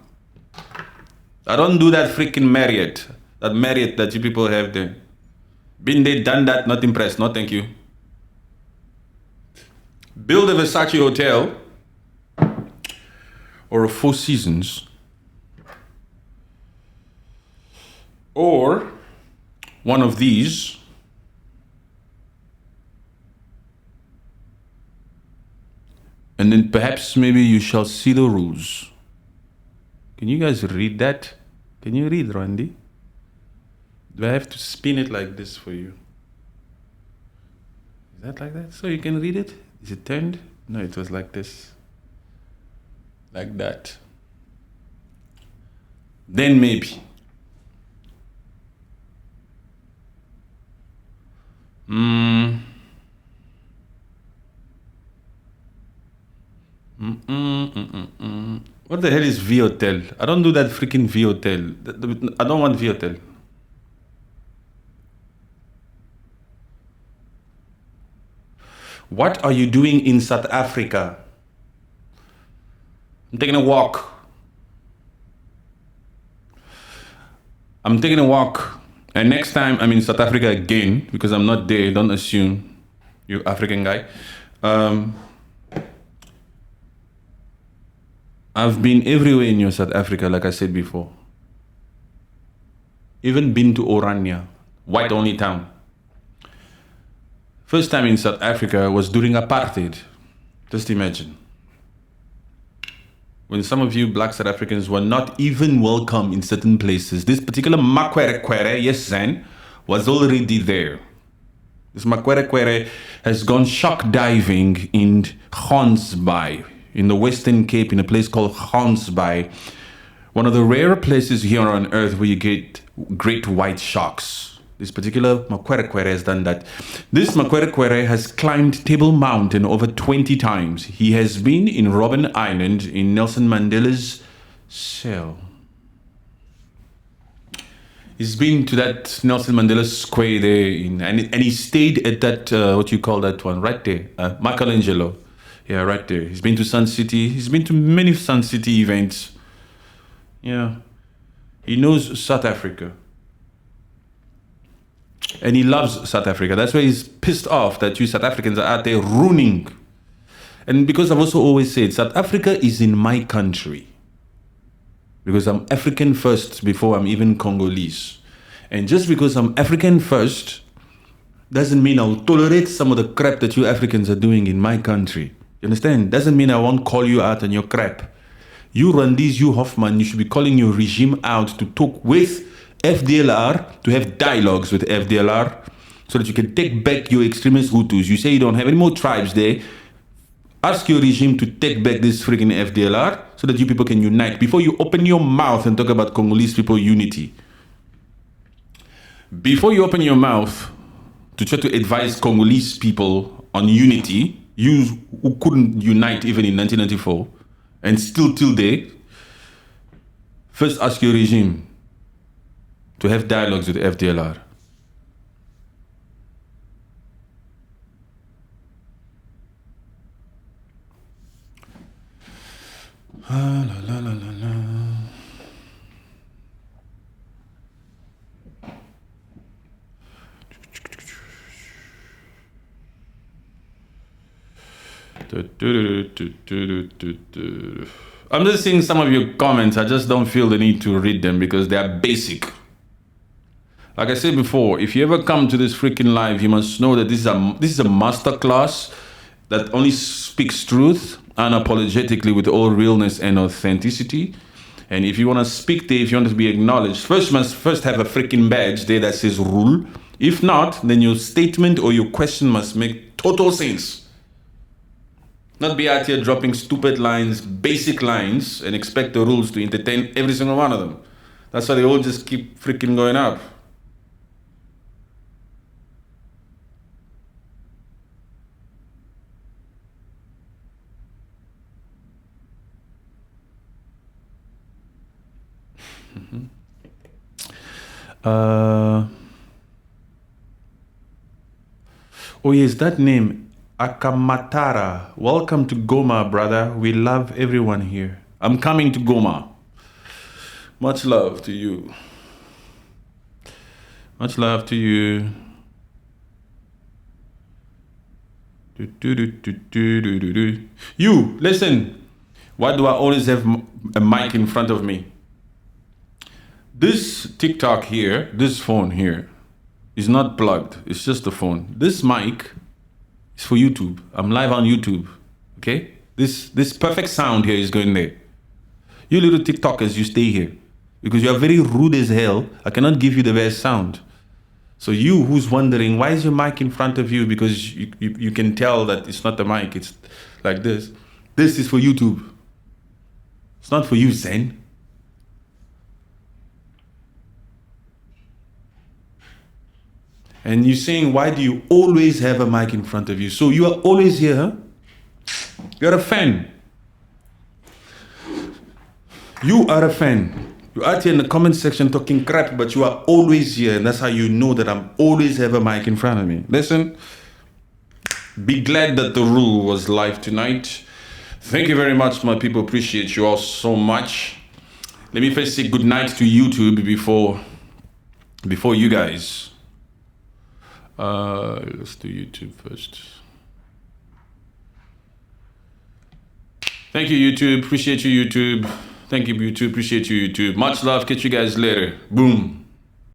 I don't do that freaking Marriott. That Marriott that you people have there. Been there, done that, not impressed. No, thank you. Build a Versace hotel or a Four Seasons or one of these And then perhaps maybe you shall see the rules. Can you guys read that? Can you read, Randy? Do I have to spin it like this for you? Is that like that? So you can read it? Is it turned? No, it was like this. Like that. Then maybe. What the hell is V-Hotel? I don't do that freaking V-Hotel. I don't want V-Hotel. What are you doing in South Africa? I'm taking a walk. I'm taking a walk. And next time I'm in South Africa again, because I'm not there, don't assume, you African guy. I've been everywhere in your South Africa, like I said before. Even been to Orania, white only town. First time in South Africa was during apartheid. Just imagine. When some of you black South Africans were not even welcome in certain places. This particular Makwere, yes, Zen, was already there. This Makwere has gone shock diving in Gansbaai, in the Western Cape, in a place called Gansbaai. One of the rare places here on earth where you get great white sharks. This particular Makwere has done that. This Makwere has climbed Table Mountain over 20 times. He has been in Robben Island in Nelson Mandela's cell. He's been to that Nelson Mandela Square there, and he stayed at that, what you call that one, right there, Michelangelo. Yeah, right there. He's been to Sun City. He's been to many Sun City events. Yeah. He knows South Africa. And he loves South Africa. That's why he's pissed off that you South Africans are out there ruining. And because I've also always said, South Africa is in my country. Because I'm African first before I'm even Congolese. And just because I'm African first, doesn't mean I'll tolerate some of the crap that you Africans are doing in my country. You understand? Doesn't mean I won't call you out on your crap. You Randis, you Hoffman, you should be calling your regime out to talk with FDLR, to have dialogues with FDLR, so that you can take back your extremist Hutus. You say you don't have any more tribes there. Ask your regime to take back this freaking FDLR so that you people can unite before you open your mouth and talk about Congolese people unity. Before you open your mouth to try to advise Congolese people on unity, you who couldn't unite even in 1994 and still till date, first ask your regime to have dialogues with FDLR. La, la, la, la, la. I'm just seeing some of your comments. I just don't feel the need to read them because they are basic. Like I said before, if you ever come to this freaking live, you must know that this is a master class that only speaks truth unapologetically with all realness and authenticity. And if you want to speak there, if you want to be acknowledged, you must first have a freaking badge there that says rule. If not, then your statement or your question must make total sense. Not be out here dropping stupid lines, basic lines, and expect the rules to entertain every single one of them. That's why they all just keep freaking going up. Oh yes, that name, Akamatara. Welcome to Goma, brother. We love everyone here. I'm coming to Goma. Much love to you. Much love to you. You, listen. Why do I always have a mic in front of me? This TikTok here, this phone here, is not plugged. It's just a phone. This mic is for YouTube. I'm live on YouTube, okay? This perfect sound here is going there. You little TikTokers, you stay here. Because you are very rude as hell. I cannot give you the best sound. So you who's wondering, why is your mic in front of you? Because you can tell that it's not the mic, it's like this. This is for YouTube. It's not for you, Zen. And you're saying, why do you always have a mic in front of you? So you are always here, huh? You're a fan. You are a fan. You're out here in the comment section talking crap, but you are always here. And that's how you know that I'm always have a mic in front of me. Listen, be glad that the rule was live tonight. Thank you very much, my people. Appreciate you all so much. Let me first say good night to YouTube before you guys. Let's do YouTube first. Thank you, YouTube. Appreciate you, YouTube. Thank you, YouTube. Appreciate you, YouTube. Much love. Catch you guys later. Boom.